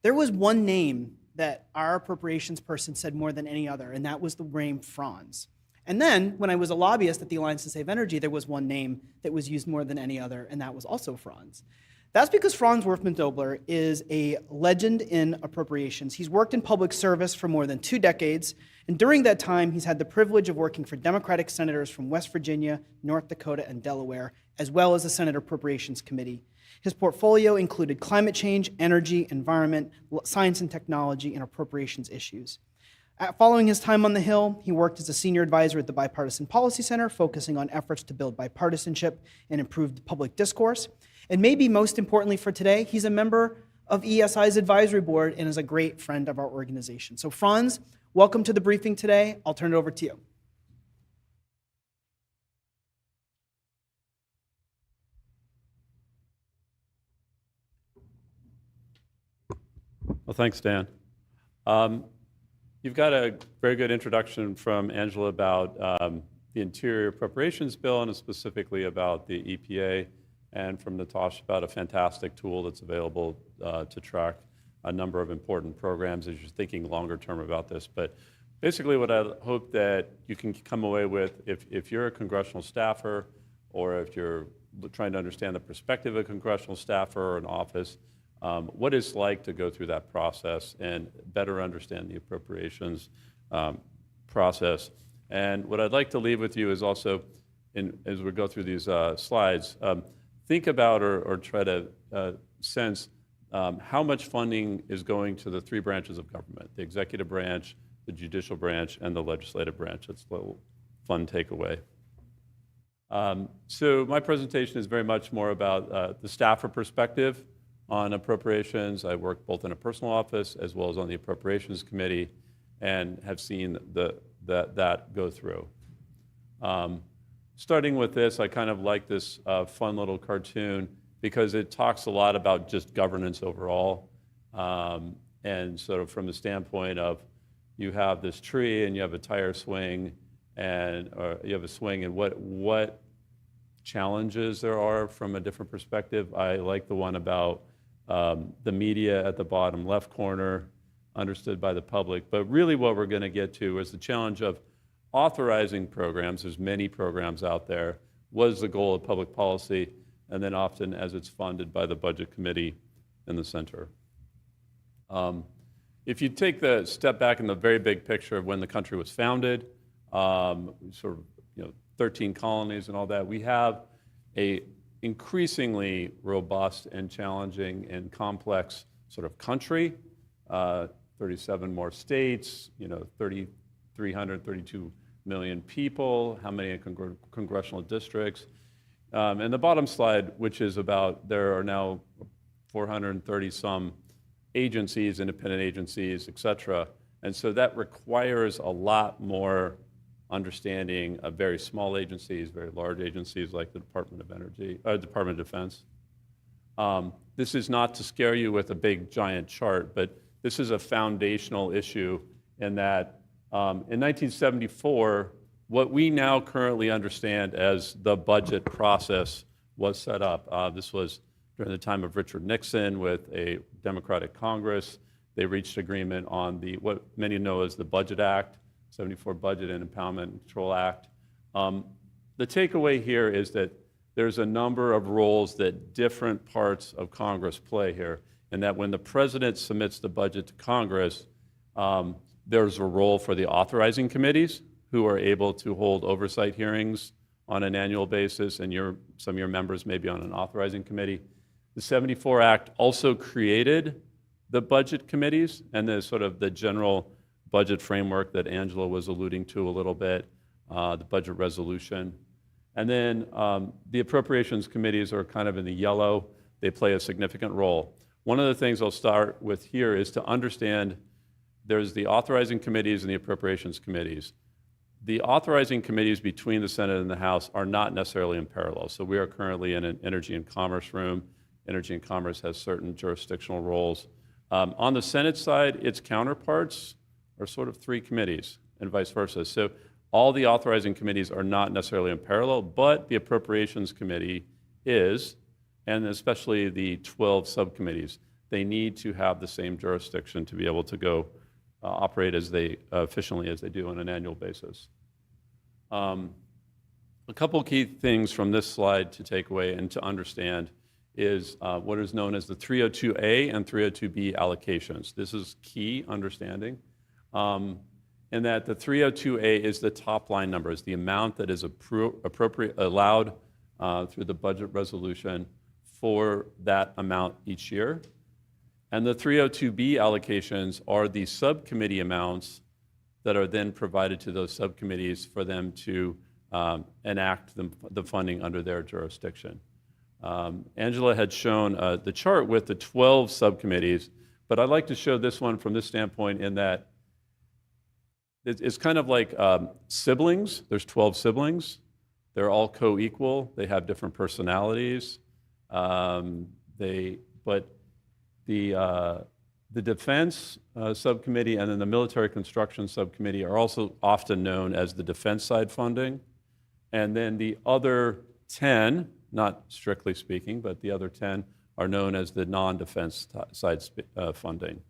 [SPEAKER 1] there was one name that our appropriations person said more than any other, and that was the name Franz. And then, when I was a lobbyist at the Alliance to Save Energy, there was one name that was used more than any other, and that was also Franz. That's because Franz Wuerfmannsdobler is a legend in appropriations. He's worked in public service for more than 2 decades, and during that time, he's had the privilege of working for Democratic senators from West Virginia, North Dakota, and Delaware, as well as the Senate Appropriations Committee. His portfolio included climate change, energy, environment, science and technology, and appropriations issues. Following his time on the Hill, he worked as a senior advisor at the Bipartisan Policy Center, focusing on efforts to build bipartisanship and improve the public discourse. And maybe most importantly for today, he's a member of EESI's advisory board and is a great friend of our organization. So Franz, welcome to the briefing today. I'll turn it over to you.
[SPEAKER 4] Well, thanks, Dan. You've got a very good introduction from Angela about the Interior Appropriations Bill and specifically about the EPA, and from Natasha about a fantastic tool that's available to track a number of important programs as you're thinking longer term about this. But basically what I hope that you can come away with, if you're a congressional staffer or if you're trying to understand the perspective of a congressional staffer or an office, what it's like to go through that process and better understand the appropriations process. And what I'd like to leave with you is also, as we go through these slides, think about or try to sense how much funding is going to the 3 branches of government: the executive branch, the judicial branch, and the legislative branch. It's a little fun takeaway. So my presentation is very much more about the staffer perspective on appropriations. I work both in a personal office as well as on the Appropriations Committee and have seen that go through. starting with this, I kind of like this fun little cartoon because it talks a lot about just governance overall. And sort of from the standpoint of you have this tree and you have a tire swing or you have a swing, and what challenges there are from a different perspective. I like the one about the media at the bottom left corner, understood by the public. But really what we're going to get to is the challenge of authorizing programs. There's many programs out there. What is the goal of public policy? And then often as it's funded by the budget committee in the center. If you take the step back in the very big picture of when the country was founded, sort of 13 colonies and all that, we have a increasingly robust and challenging and complex sort of country, 37 more states, 332 million people, how many congressional districts. And the bottom slide, which is about there are now 430 some agencies, independent agencies, et cetera. And so that requires a lot more understanding of very small agencies, very large agencies like the Department of Defense. This is not to scare you with a big giant chart, but this is a foundational issue in that in 1974, what we now currently understand as the budget process was set up. This was during the time of Richard Nixon with a Democratic Congress. They reached agreement on what many know as the Budget Act, 74 Budget and Empowerment and Control Act. The takeaway here is that there's a number of roles that different parts of Congress play here, and that when the president submits the budget to Congress, there's a role for the authorizing committees who are able to hold oversight hearings on an annual basis, and some of your members may be on an authorizing committee. The 74 Act also created the budget committees and the sort of the general budget framework that Angela was alluding to a little bit, the budget resolution. And then the appropriations committees are kind of in the yellow. They play a significant role. One of the things I'll start with here is to understand there's the authorizing committees and the appropriations committees. The authorizing committees between the Senate and the House are not necessarily in parallel. So we are currently in an Energy and Commerce room. Energy and Commerce has certain jurisdictional roles. On the Senate side, its counterparts are sort of three committees and vice versa. So all the authorizing committees are not necessarily in parallel, but the Appropriations Committee is, and especially the 12 subcommittees. They need to have the same jurisdiction to be able to go operate as efficiently as they do on an annual basis. A couple key things from this slide to take away and to understand is what is known as the 302A and 302B allocations. This is key understanding in that the 302A is the top line number, is the amount that is allowed through the budget resolution for that amount each year. And the 302B allocations are the subcommittee amounts that are then provided to those subcommittees for them to enact the funding under their jurisdiction. Angela had shown the chart with the 12 subcommittees, but I'd like to show this one from this standpoint in that it's kind of like siblings. There's 12 siblings. They're all co-equal. They have different personalities. But the defense subcommittee and then the military construction subcommittee are also often known as the defense side funding. And then the other 10, not strictly speaking, but the other 10 are known as the non-defense side funding.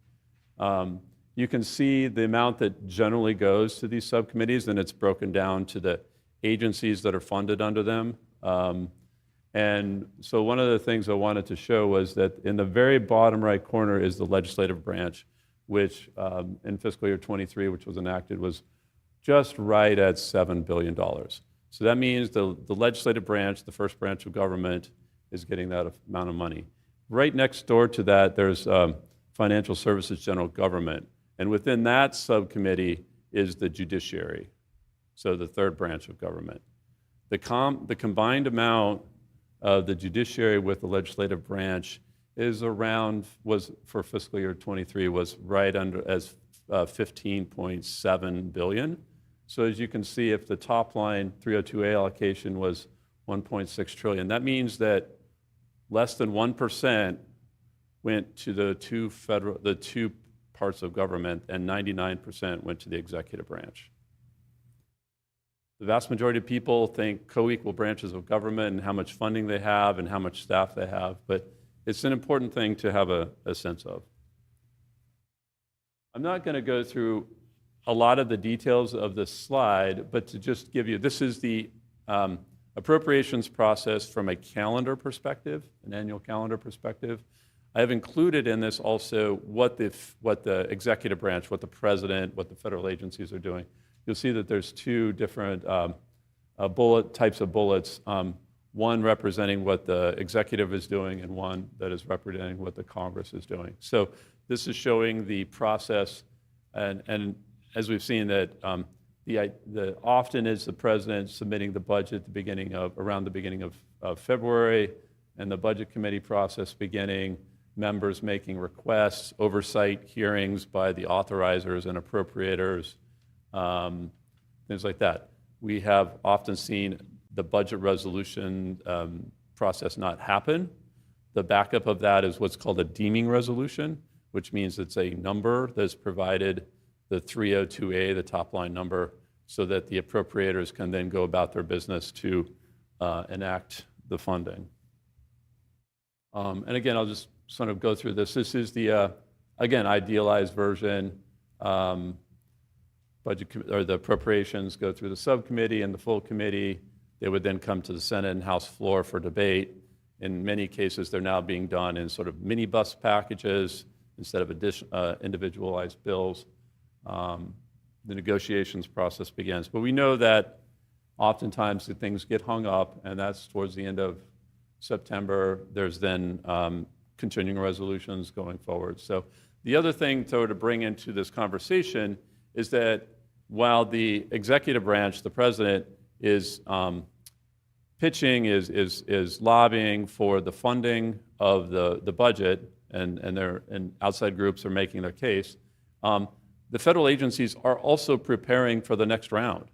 [SPEAKER 4] You can see the amount that generally goes to these subcommittees, and it's broken down to the agencies that are funded under them. And so one of the things I wanted to show was that in the very bottom right corner is the legislative branch, which in fiscal year 23, which was enacted, was just right at $7 billion. So that means the legislative branch, the first branch of government, is getting that amount of money. Right next door to that, there's Financial Services General Government. And within that subcommittee is the judiciary, so the third branch of government. The combined amount of the judiciary with the legislative branch is for fiscal year 23, was right under as 15.7 billion. So as you can see, if the top line 302A allocation was 1.6 trillion, that means that less than 1% went to the two parts of government, and 99% went to the executive branch. The vast majority of people think co-equal branches of government and how much funding they have and how much staff they have, but it's an important thing to have a sense of. I'm not going to go through a lot of the details of this slide, but to just give you, this is the appropriations process from a calendar perspective, an annual calendar perspective. I have included in this also what the executive branch, what the president, what the federal agencies are doing. You'll see that there's two different types of bullets, one representing what the executive is doing and one that is representing what the Congress is doing. So this is showing the process, and as we've seen that often is the president submitting the budget around the beginning of February, and the budget committee process beginning, members making requests, oversight hearings by the authorizers and appropriators, things like that. We have often seen the budget resolution process not happen. The backup of that is what's called a deeming resolution, which means it's a number that's provided, the 302A, the top line number, so that the appropriators can then go about their business to enact the funding. And again, I'll just sort of go through this. This is the, again, idealized version. The appropriations go through the subcommittee and the full committee. They would then come to the Senate and House floor for debate. In many cases, they're now being done in sort of minibus packages instead of individualized bills. The negotiations process begins. But we know that oftentimes the things get hung up, and that's towards the end of September. There's then continuing resolutions going forward. So the other thing to bring into this conversation is that while the executive branch, the president, is pitching, lobbying for the funding of the budget, and outside groups are making their case, the federal agencies are also preparing for the next round.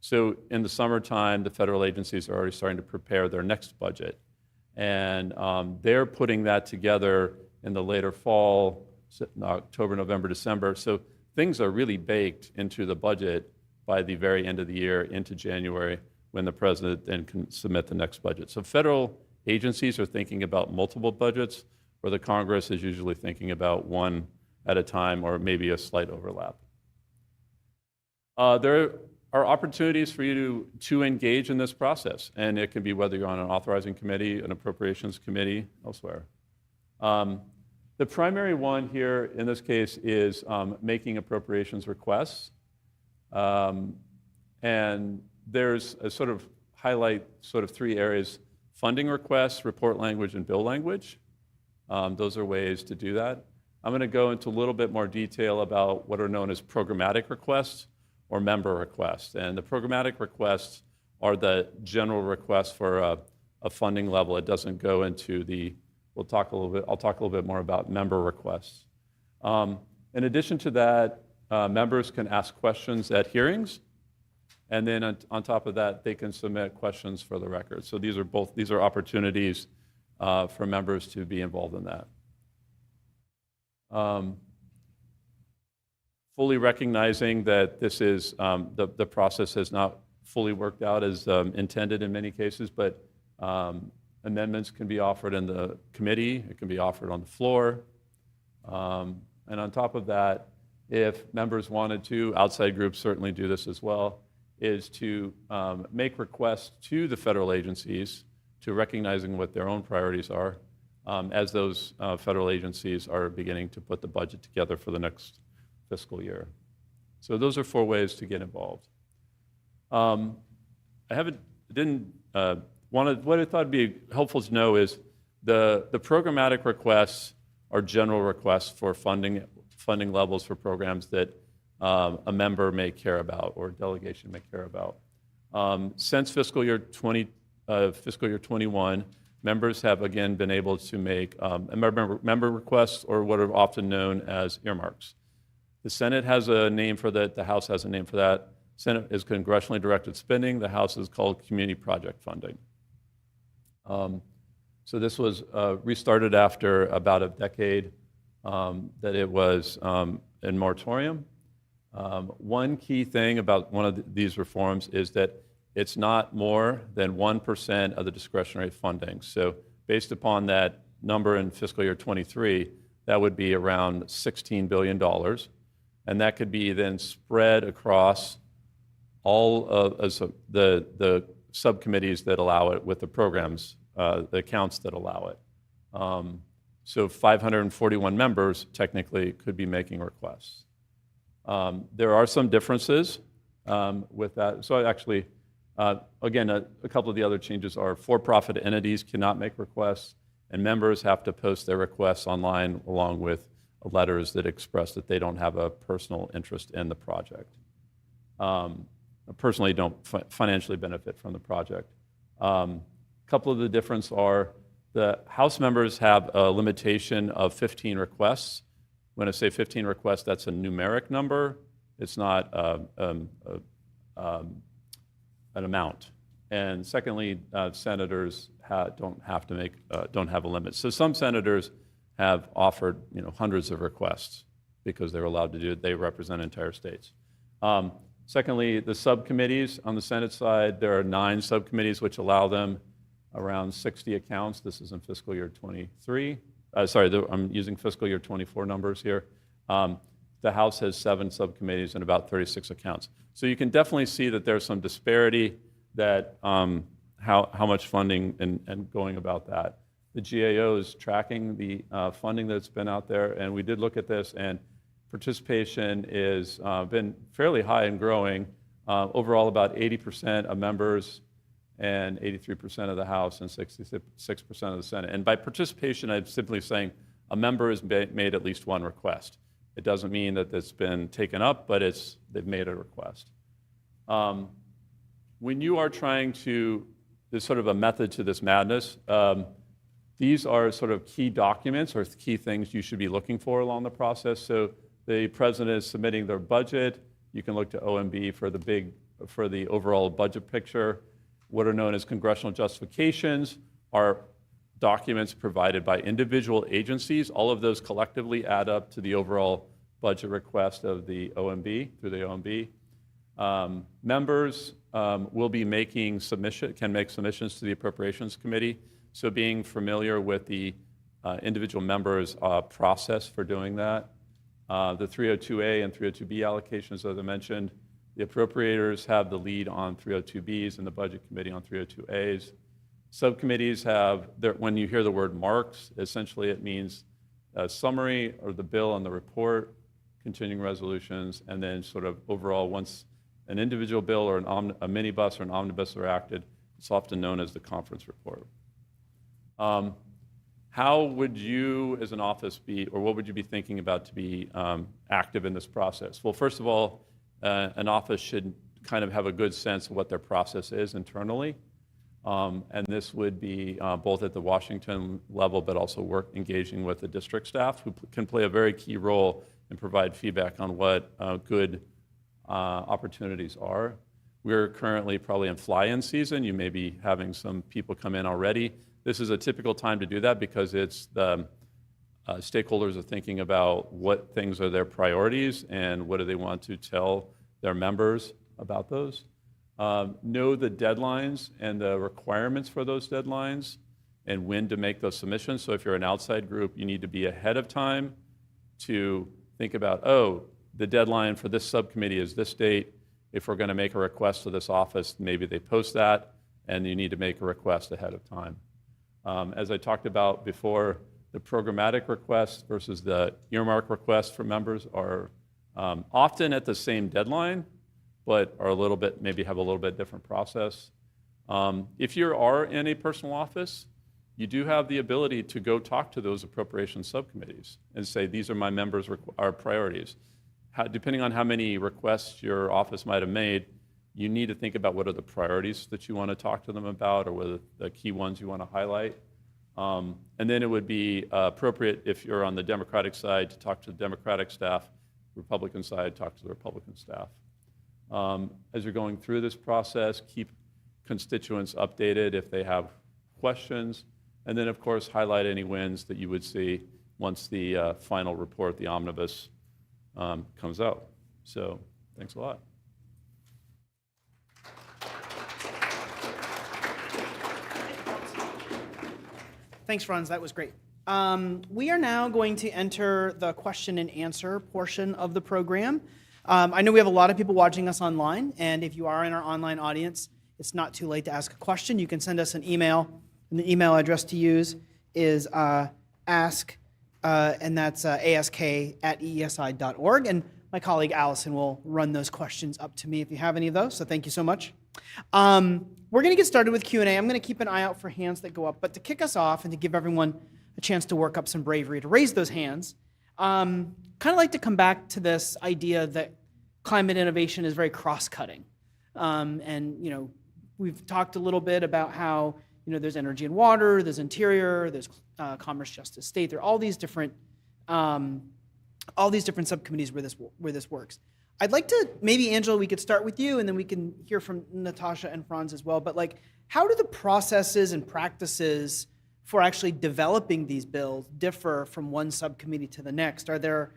[SPEAKER 4] So in the summertime, the federal agencies are already starting to prepare their next budget. And they're putting that together in the later fall, October, November, December. So things are really baked into the budget by the very end of the year into January, when the president then can submit the next budget. So federal agencies are thinking about multiple budgets, where the Congress is usually thinking about one at a time, or maybe a slight overlap. There are opportunities for you to engage in this process, and it can be whether you're on an authorizing committee, an appropriations committee, elsewhere. The primary one here in this case is making appropriations requests. And there's a sort of highlight three areas: funding requests, report language, and bill language. Those are ways to do that. I'm going to go into a little bit more detail about what are known as programmatic requests or member requests. And the programmatic requests are the general requests for a funding level. It doesn't go into I'll talk a little bit more about member requests. In addition to that, members can ask questions at hearings, and then on top of that, they can submit questions for the record. So these are opportunities for members to be involved in that. Fully recognizing that this is the process has not fully worked out as intended in many cases, but amendments can be offered in the committee. It can be offered on the floor. And on top of that, if members wanted to, outside groups certainly do this as well, is to make requests to the federal agencies to recognizing what their own priorities are as those federal agencies are beginning to put the budget together for the next fiscal year. So those are 4 ways to get involved. What I thought would be helpful to know is the programmatic requests are general requests for funding levels for programs that a member may care about or a delegation may care about. Since fiscal year 21, members have again been able to make member requests, or what are often known as earmarks. The Senate has a name for that, the House has a name for that. Senate is congressionally directed spending. The House is called community project funding. So this was restarted after about a decade that it was in moratorium. One key thing about one of these reforms is that it's not more than 1% of the discretionary funding. So based upon that number in fiscal year 23, that would be around $16 billion. And that could be then spread across all of the subcommittees that allow it with the programs, the accounts that allow it. So 541 members technically could be making requests. There are some differences with that. So actually, again, a couple of the other changes are for-profit entities cannot make requests, and members have to post their requests online along with letters that express that they don't have a personal interest in the project. Personally don't financially benefit from the project. A couple of the differences are the House members have a limitation of 15 requests. When I say 15 requests, that's a numeric number. It's not an amount. And secondly, senators don't have a limit. So some senators have offered hundreds of requests because they're allowed to do it. They represent entire states. Secondly, the subcommittees on the Senate side, there are 9 subcommittees which allow them around 60 accounts. This is in fiscal year 23. I'm using fiscal year 24 numbers here. The House has 7 subcommittees and about 36 accounts. So you can definitely see that there's some disparity that how much funding and going about that. The GAO is tracking the funding that's been out there, and we did look at this, and participation is been fairly high and growing. Overall, about 80% of members and 83% of the House and 66% of the Senate. And by participation, I'm simply saying a member has made at least one request. It doesn't mean that it's been taken up, but they've made a request. When you are trying to, there's sort of a method to this madness. These are sort of key documents or key things you should be looking for along the process. So the president is submitting their budget. You can look to OMB for the overall budget picture. What are known as congressional justifications are documents provided by individual agencies. All of those collectively add up to the overall budget request of the OMB, through the OMB. Members will be can make submissions to the Appropriations Committee. So being familiar with the individual members' process for doing that. The 302A and 302B allocations, as I mentioned, the appropriators have the lead on 302Bs and the Budget Committee on 302As. Subcommittees have, when you hear the word marks, essentially it means a summary or the bill and the report, continuing resolutions, and then sort of overall once an individual bill or a minibus or an omnibus are acted, it's often known as the conference report. How would you as an office be, or what would you be thinking about to be active in this process? Well, first of all, an office should kind of have a good sense of what their process is internally. And this would be both at the Washington level, but also engaging with the district staff who can play a very key role and provide feedback on what good opportunities are. We're currently probably in fly-in season. You may be having some people come in already. This is a typical time to do that because it's the stakeholders are thinking about what things are their priorities and what do they want to tell their members about those. Know the deadlines and the requirements for those deadlines and when to make those submissions. So if you're an outside group, you need to be ahead of time to think about, the deadline for this subcommittee is this date. If we're going to make a request to this office, maybe they post that, and you need to make a request ahead of time. As I talked about before, the programmatic requests versus the earmark requests for members are often at the same deadline, but are maybe have a little bit different process. If you are in a personal office, you do have the ability to go talk to those appropriations subcommittees and say, these are my members' priorities. Depending on how many requests your office might have made, you need to think about what are the priorities that you want to talk to them about or what are the key ones you want to highlight. And then it would be appropriate if you're on the Democratic side to talk to the Democratic staff, Republican side, talk to the Republican staff. As you're going through this process, keep constituents updated if they have questions, and then, of course, highlight any wins that you would see once the final report, the omnibus, comes out. So thanks a lot.
[SPEAKER 1] Thanks, Franz. That was great. We are now going to enter the question and answer portion of the program. I know we have a lot of people watching us online, and if you are in our online audience, it's not too late to ask a question. You can send us an email, and the email address to use is ask, and that's ask@eesi.org, and my colleague Allison will run those questions up to me if you have any of those, so thank you so much. We're going to get started with Q&A. I'm going to keep an eye out for hands that go up, but to kick us off and to give everyone a chance to work up some bravery to raise those hands, kind of like to come back to this idea that climate innovation is very cross-cutting. And, we've talked a little bit about how, there's energy and water, there's interior, there's commerce, justice, state. There are all these different subcommittees where this works. I'd like to, maybe Angela, we could start with you, and then we can hear from Natasha and Franz as well. But how do the processes and practices for actually developing these bills differ from one subcommittee to the next? Are there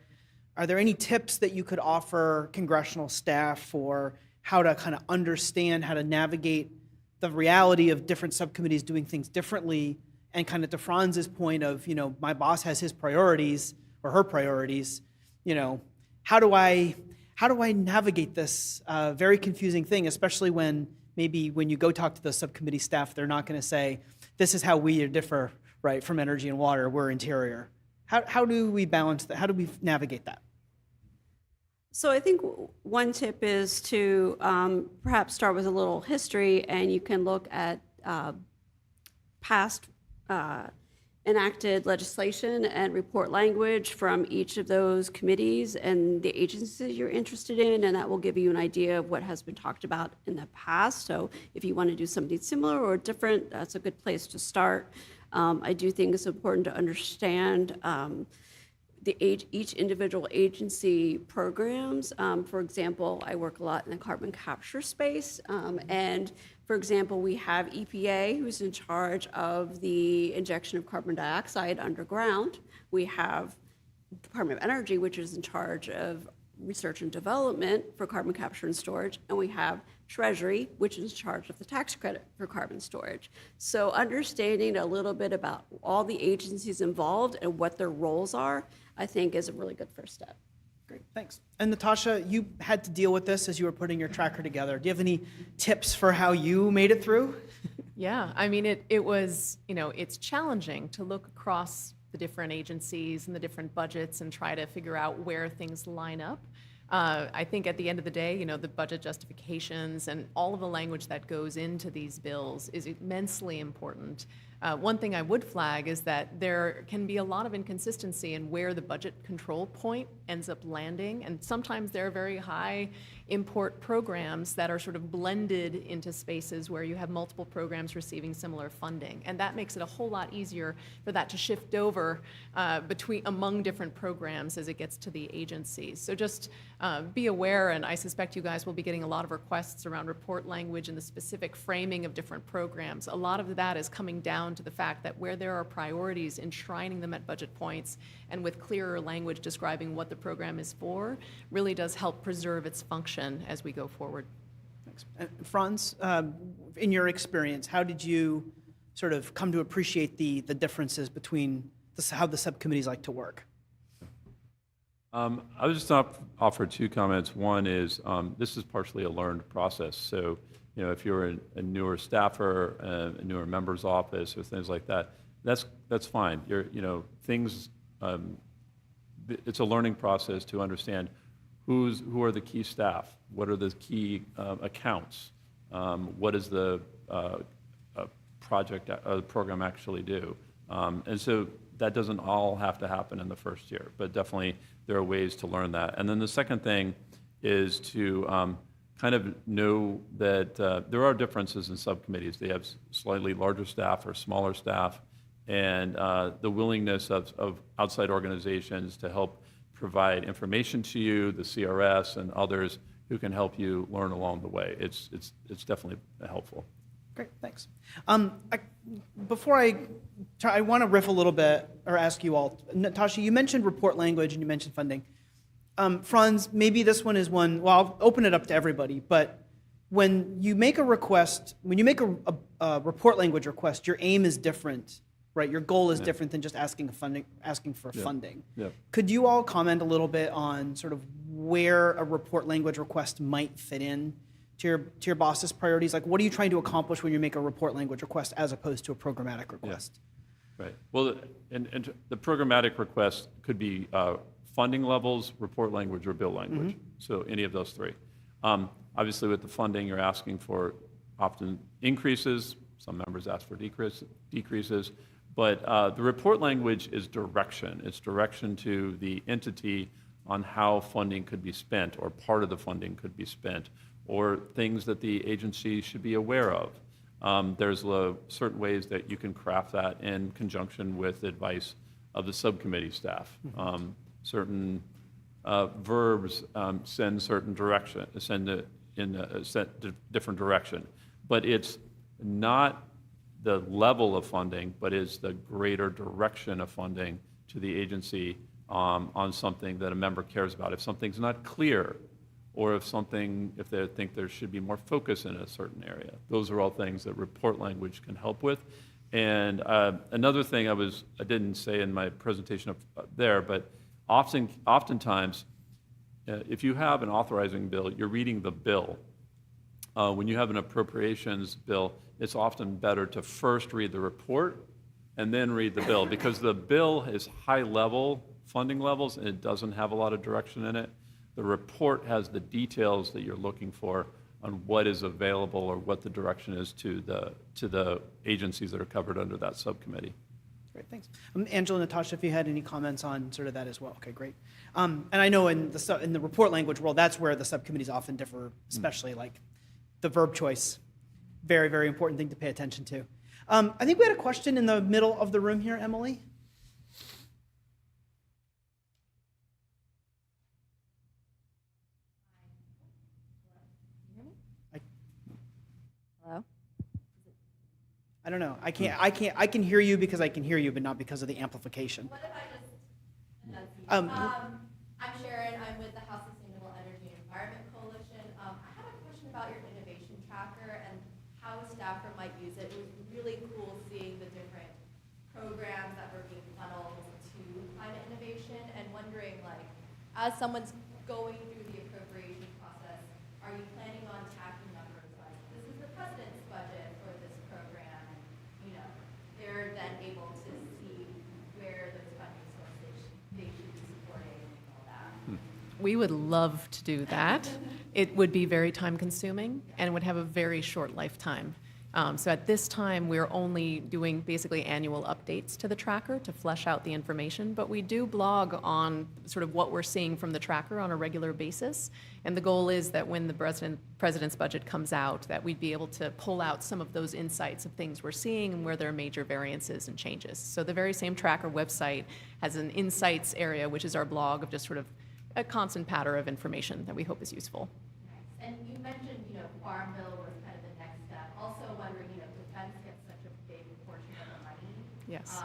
[SPEAKER 1] any tips that you could offer congressional staff for how to kind of understand how to navigate the reality of different subcommittees doing things differently, and kind of to Franz's point of, my boss has his priorities or her priorities, how do I navigate this very confusing thing, especially when maybe when you go talk to the subcommittee staff, they're not going to say, this is how we differ, right, from energy and water, we're interior. How do we balance that? How do we navigate that?
[SPEAKER 2] So I think one tip is to perhaps start with a little history, and you can look at past enacted legislation and report language from each of those committees and the agencies you're interested in, and that will give you an idea of what has been talked about in the past. So if you want to do something similar or different, that's a good place to start. I do think it's important to understand each individual agency programs. For example, I work a lot in the carbon capture space, and for example, we have EPA, who's in charge of the injection of carbon dioxide underground. We have Department of Energy, which is in charge of research and development for carbon capture and storage, and we have Treasury, which is in charge of the tax credit for carbon storage. So understanding a little bit about all the agencies involved and what their roles are, I think is a really good first step.
[SPEAKER 1] Great, thanks. And Natasha, you had to deal with this as you were putting your tracker together. Do you have any tips for how you made it through?
[SPEAKER 3] Yeah, I mean, it was, it's challenging to look across the different agencies and the different budgets and try to figure out where things line up. I think at the end of the day, the budget justifications and all of the language that goes into these bills is immensely important. One thing I would flag is that there can be a lot of inconsistency in where the budget control point ends up landing, and sometimes there are very high import programs that are sort of blended into spaces where you have multiple programs receiving similar funding, and that makes it a whole lot easier for that to shift over among different programs as it gets to the agencies. So just be aware, and I suspect you guys will be getting a lot of requests around report language and the specific framing of different programs. A lot of that is coming down to the fact that where there are priorities, enshrining them at budget points and with clearer language describing what the program is for really does help preserve its function as we go forward.
[SPEAKER 1] Thanks. Franz, in your experience, how did you sort of come to appreciate the differences between how the subcommittees like to work?
[SPEAKER 4] I would just offer two comments. One is this is partially a learned process. So, if you're a newer staffer, a newer member's office, or things like that, that's fine. Things. It's a learning process to understand who are the key staff, what are the key accounts, what does the program actually do, and so that doesn't all have to happen in the first year, but definitely there are ways to learn that. And then the second thing is to kind of know that there are differences in subcommittees. They have slightly larger staff or smaller staff, and the willingness of outside organizations to help provide information to you, the CRS and others, who can help you learn along the way. It's definitely helpful.
[SPEAKER 1] Great, thanks. Before I want to riff a little bit or ask you all, Natasha, you mentioned report language and you mentioned funding. Franz, maybe this one is one, well, I'll open it up to everybody, but when you make a request, when you make a report language request, your aim is different, right? Your goal is different than just asking for funding.
[SPEAKER 4] Yeah.
[SPEAKER 1] Could you all comment a little bit on sort of where a report language request might fit in to your boss's priorities? Like, what are you trying to accomplish when you make a report language request as opposed to a programmatic request?
[SPEAKER 4] Yeah. Right. Well, and the programmatic request could be funding levels, report language, or bill language. So any of those three. Obviously, with the funding, you're asking for often increases. Some members ask for decreases. But the report language is direction. It's direction to the entity on how funding could be spent, or part of the funding could be spent, or things that the agency should be aware of. There's certain ways that you can craft that in conjunction with advice of the subcommittee staff. Certain verbs send certain direction, send it in a different direction. But it's not the level of funding, but is the greater direction of funding to the agency on something that a member cares about. If something's not clear, or if they think there should be more focus in a certain area. Those are all things that report language can help with. And another thing I didn't say in my presentation up there, but oftentimes, if you have an authorizing bill, you're reading the bill. When you have an appropriations bill, it's often better to first read the report and then read the bill, because the bill is high level funding levels and it doesn't have a lot of direction in it. The report has the details that you're looking for on what is available or what the direction is to the agencies that are covered under that subcommittee.
[SPEAKER 1] Great, thanks. Angela, Natasha, if you had any comments on sort of that as well. Okay, great. And I know in the report language world, that's where the subcommittees often differ, especially like the verb choice. Very, very important thing to pay attention to. I think we had a question in the middle of the room here, Emily.
[SPEAKER 5] Hello?
[SPEAKER 1] I don't know. I can hear you because I can hear you, but not because of the amplification.
[SPEAKER 5] What if I just enunciate? I'm Sharon. I'm with the House Sustainable Energy and Environment Coalition. I have a question about your innovation tracker and how a staffer might use it. It was really cool seeing the different programs that were being funneled to climate innovation, and wondering, like, as someone's going through the appropriation process, are you planning on tracking numbers like, this is the president's budget for this program? You know, they're then able to see where those funding sources they should be supporting and all that.
[SPEAKER 3] We would love to do that. It would be very time consuming and would have a very short lifetime. So at this time, we're only doing basically annual updates to the tracker to flesh out the information, but we do blog on sort of what we're seeing from the tracker on a regular basis. And the goal is that when the president's budget comes out, that we'd be able to pull out some of those insights of things we're seeing and where there are major variances and changes. So the very same tracker website has an insights area, which is our blog of just sort of a constant pattern of information that we hope is useful.
[SPEAKER 5] And you mentioned, Farm Bill was kind of the next step. Also wondering, defense gets such a big portion of the money.
[SPEAKER 3] Yes.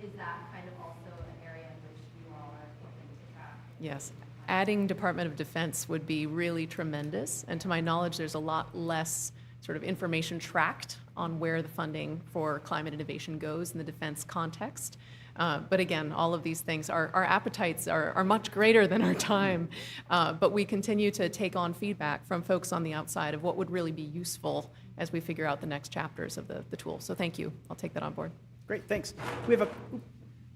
[SPEAKER 5] Is that kind of also an area in which you all are hoping to track?
[SPEAKER 3] Yes. Adding Department of Defense would be really tremendous. And to my knowledge, there's a lot less sort of information tracked on where the funding for climate innovation goes in the defense context. But again, all of these things, our appetites are much greater than our time. But we continue to take on feedback from folks on the outside of what would really be useful as we figure out the next chapters of the tool. So thank you. I'll take that on board.
[SPEAKER 1] Great, thanks. We have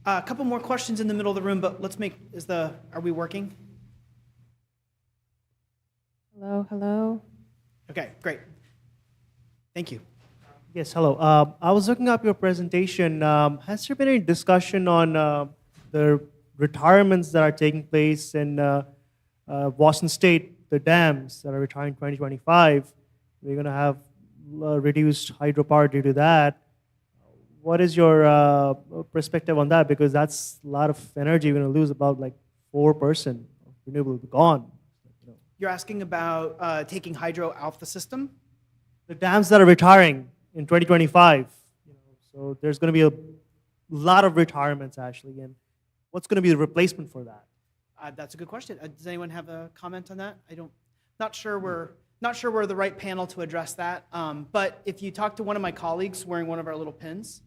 [SPEAKER 1] a couple more questions in the middle of the room, but let's are we working?
[SPEAKER 6] Hello.
[SPEAKER 1] Okay, great. Thank you.
[SPEAKER 6] Yes, hello. I was looking up your presentation. Has there been any discussion on the retirements that are taking place in Boston State, the dams that are retiring 2025? We're going to have reduced hydropower due to that. What is your perspective on that? Because that's a lot of energy. We're going to lose about like 4% of renewable gone.
[SPEAKER 1] You're asking about taking hydro out of the system?
[SPEAKER 6] The dams that are retiring in 2025. So there's going to be a lot of retirements actually, and what's going to be the replacement for that?
[SPEAKER 1] That's a good question. Does anyone have a comment on that? Not sure we're the right panel to address that. But if you talk to one of my colleagues wearing one of our little pins,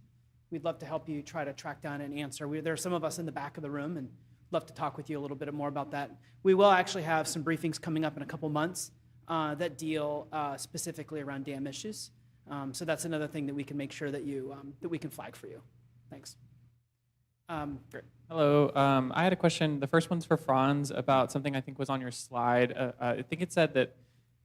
[SPEAKER 1] we'd love to help you try to track down an answer. There are some of us in the back of the room, and love to talk with you a little bit more about that. We will actually have some briefings coming up in a couple months that deal specifically around dam issues. So that's another thing that we can make sure that that we can flag for you. Thanks. Great.
[SPEAKER 7] Hello. I had a question. The first one's for Franz about something I think was on your slide. I think it said that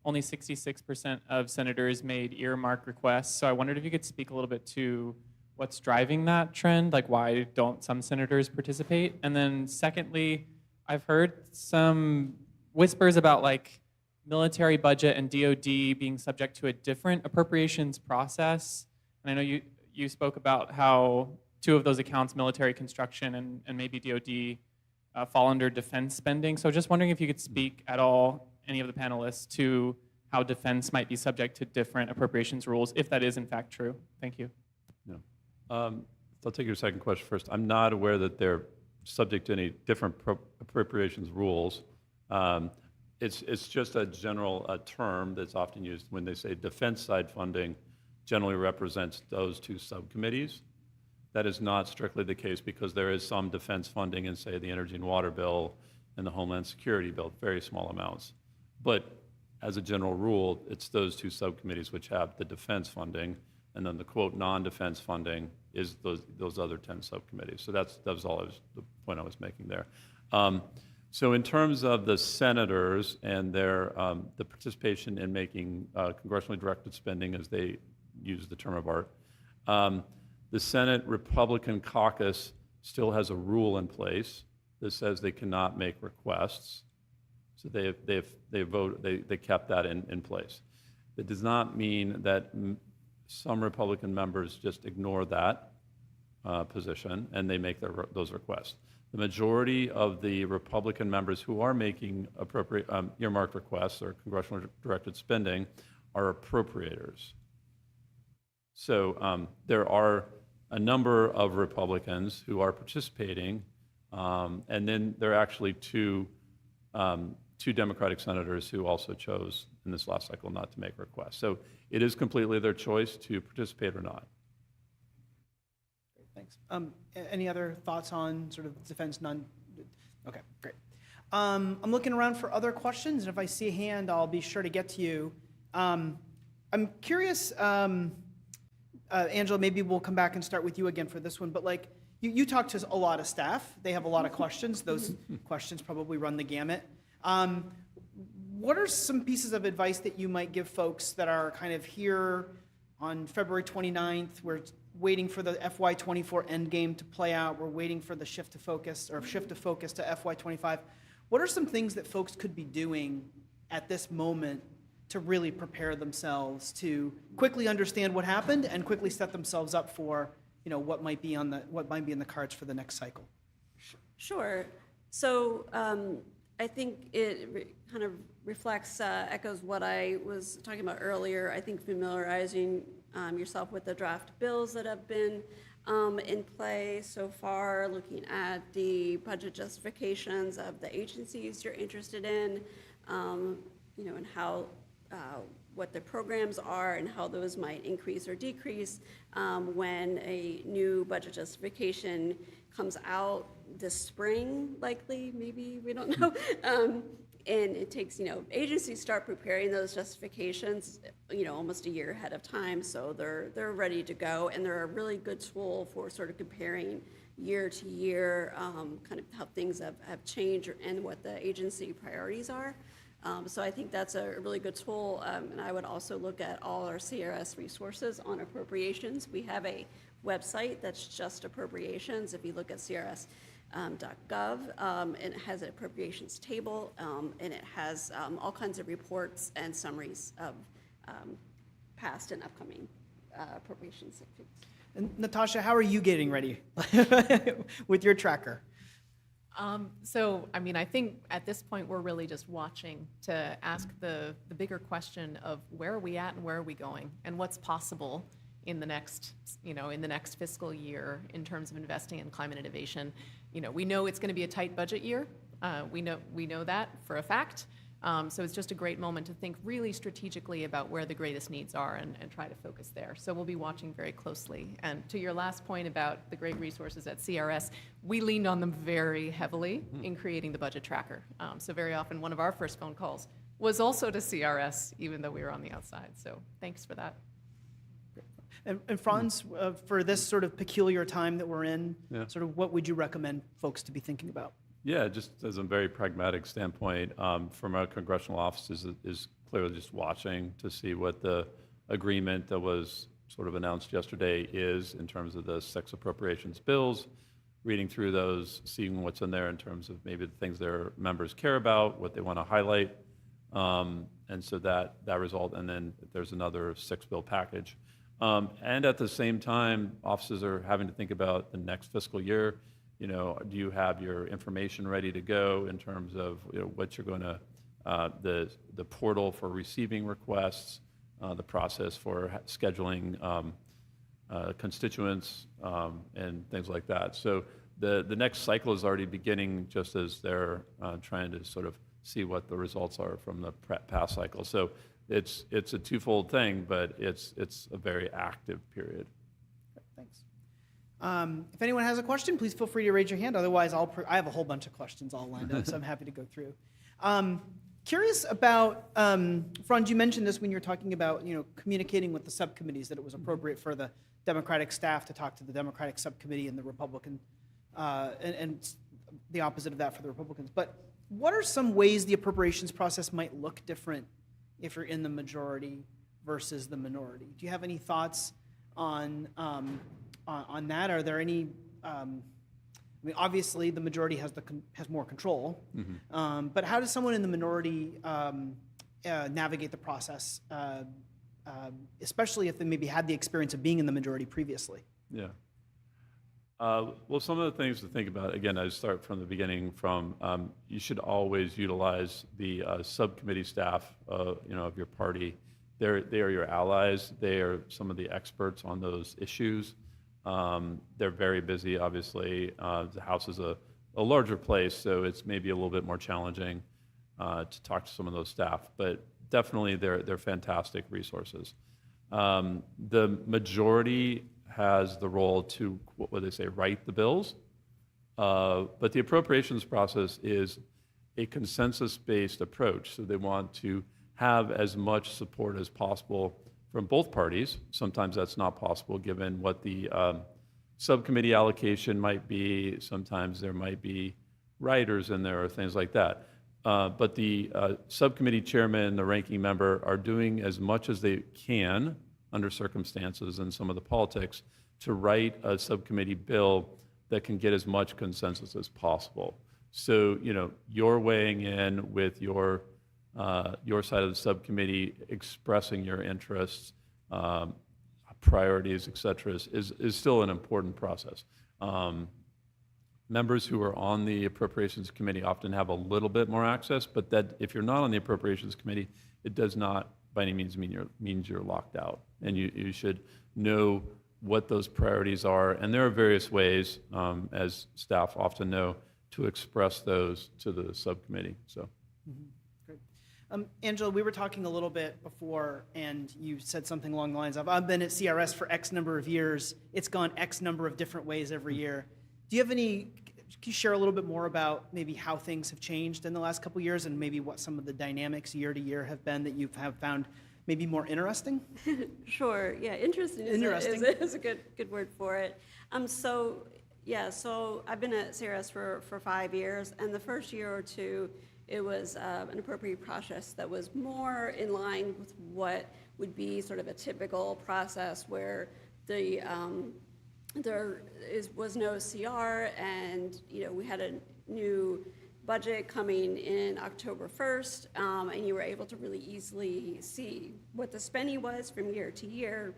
[SPEAKER 7] only 66% of senators made earmark requests. So I wondered if you could speak a little bit to what's driving that trend, like why don't some senators participate? And then secondly, I've heard some whispers about like military budget and DoD being subject to a different appropriations process. And I know you spoke about how two of those accounts, military construction and maybe DoD, fall under defense spending. So just wondering if you could speak at all, any of the panelists, to how defense might be subject to different appropriations rules, if that is in fact true. Thank you.
[SPEAKER 4] Yeah. I'll take your second question first. I'm not aware that they're subject to any different appropriations rules. It's just a general term that's often used when they say defense side funding generally represents those two subcommittees. That is not strictly the case because there is some defense funding in, say, the Energy and Water Bill and the Homeland Security Bill, very small amounts. But as a general rule, it's those two subcommittees which have the defense funding, and then the quote non-defense funding is those other 10 subcommittees. So that was all the point I was making there. So in terms of the senators and their the participation in making congressionally directed spending, as they use the term of art, the Senate Republican caucus still has a rule in place that says they cannot make requests. So they kept that in place. It does not mean that some Republican members just ignore that position and they make those requests. The majority of the Republican members who are making earmarked requests or congressionally directed spending are appropriators. So there are a number of Republicans who are participating, and then there are actually two Democratic senators who also chose in this last cycle not to make requests. So it is completely their choice to participate or not.
[SPEAKER 1] Thanks. Any other thoughts on sort of defense Okay, great. I'm looking around for other questions, and if I see a hand, I'll be sure to get to you. I'm curious, Angela, maybe we'll come back and start with you again for this one, but like you talk to a lot of staff. They have a lot of questions. Those questions probably run the gamut. What are some pieces of advice that you might give folks that are kind of here on February 29th? We're waiting for the FY24 endgame to play out. We're waiting for the shift of focus to FY25. What are some things that folks could be doing at this moment to really prepare themselves to quickly understand what happened and quickly set themselves up for what might be in the cards for the next cycle?
[SPEAKER 2] Sure. So I think it kind of reflects, echoes what I was talking about earlier. I think familiarizing yourself with the draft bills that have been in play so far, looking at the budget justifications of the agencies you're interested in, and how what the programs are and how those might increase or decrease when a new budget justification comes out this spring, likely, maybe, we don't know. And it takes, agencies start preparing those justifications, almost a year ahead of time, so they're ready to go, and they're a really good tool for sort of comparing year to year, kind of how things have changed and what the agency priorities are. So I think that's a really good tool, and I would also look at all our CRS resources on appropriations. We have a website that's just appropriations. If you look at CRS.gov, it has an appropriations table, and it has all kinds of reports and summaries of past and upcoming appropriations.
[SPEAKER 1] And Natasha, how are you getting ready with your tracker?
[SPEAKER 3] I mean, I think at this point, we're really just watching to ask the bigger question of where are we at and where are we going and what's possible in the next, in the next fiscal year in terms of investing in climate innovation. We know it's going to be a tight budget year. We know that for a fact. So it's just a great moment to think really strategically about where the greatest needs are and try to focus there. So we'll be watching very closely. And to your last point about the great resources at CRS, we leaned on them very heavily in creating the budget tracker. So very often one of our first phone calls was also to CRS, even though we were on the outside. So thanks for that.
[SPEAKER 1] And Franz, for this sort of peculiar time that we're in,
[SPEAKER 4] Yeah.
[SPEAKER 1] sort of what would you recommend folks to be thinking about?
[SPEAKER 4] Yeah, just as a very pragmatic standpoint, from our congressional offices is clearly just watching to see what the agreement that was sort of announced yesterday is in terms of the 6 appropriations bills, reading through those, seeing what's in there in terms of maybe the things their members care about, what they want to highlight, and so that result, and then there's another 6-bill package. And at the same time, offices are having to think about the next fiscal year. Do you have your information ready to go in terms of what you're going to, the portal for receiving requests, the process for scheduling constituents, and things like that. So the next cycle is already beginning just as they're trying to sort of see what the results are from the past cycle. So it's a twofold thing, but it's a very active period.
[SPEAKER 1] Thanks. If anyone has a question, please feel free to raise your hand. Otherwise, I have a whole bunch of questions all lined up, so I'm happy to go through. Curious about, Franz, you mentioned this when you were talking about communicating with the subcommittees, that it was appropriate for the Democratic staff to talk to the Democratic subcommittee and the Republican, and the opposite of that for the Republicans. But what are some ways the appropriations process might look different if you're in the majority versus the minority? Do you have any thoughts on that? Are there any? I mean, obviously, the majority has more control. But how does someone in the minority navigate the process, especially if they maybe had the experience of being in the majority previously?
[SPEAKER 4] Yeah. Well, some of the things to think about, again, I start from the beginning you should always utilize the subcommittee staff of your party. They are your allies. They are some of the experts on those issues. They're very busy, obviously. The House is a larger place, so it's maybe a little bit more challenging to talk to some of those staff. But definitely, they're fantastic resources. The majority has the role to, what would they say, write the bills. But the appropriations process is a consensus-based approach. So they want to have as much support as possible from both parties. Sometimes that's not possible given what the subcommittee allocation might be. Sometimes there might be writers in there or things like that. But the subcommittee chairman, the ranking member, are doing as much as they can under circumstances and some of the politics to write a subcommittee bill that can get as much consensus as possible. So, you're weighing in with your side of the subcommittee, expressing your interests, priorities, et cetera, is still an important process. Members who are on the Appropriations Committee often have a little bit more access, but that if you're not on the Appropriations Committee, it does not by any means means you're locked out. And you should know what those priorities are. And there are various ways, as staff often know, to express those to the subcommittee. So.
[SPEAKER 1] Great. Angela, we were talking a little bit before, and you said something along the lines of, I've been at CRS for X number of years. It's gone X number of different ways every year. Do you have can you share a little bit more about maybe how things have changed in the last couple of years and maybe what some of the dynamics year to year have been that you have found maybe more interesting?
[SPEAKER 2] Sure. Yeah, interesting.
[SPEAKER 1] Interesting.
[SPEAKER 2] Is a good word for it. So I've been at CRS for 5 years, and the first year or two, it was an appropriate process that was more in line with what would be sort of a typical process where there was no CR, and we had a new budget coming in October 1st, and you were able to really easily see what the spending was from year to year.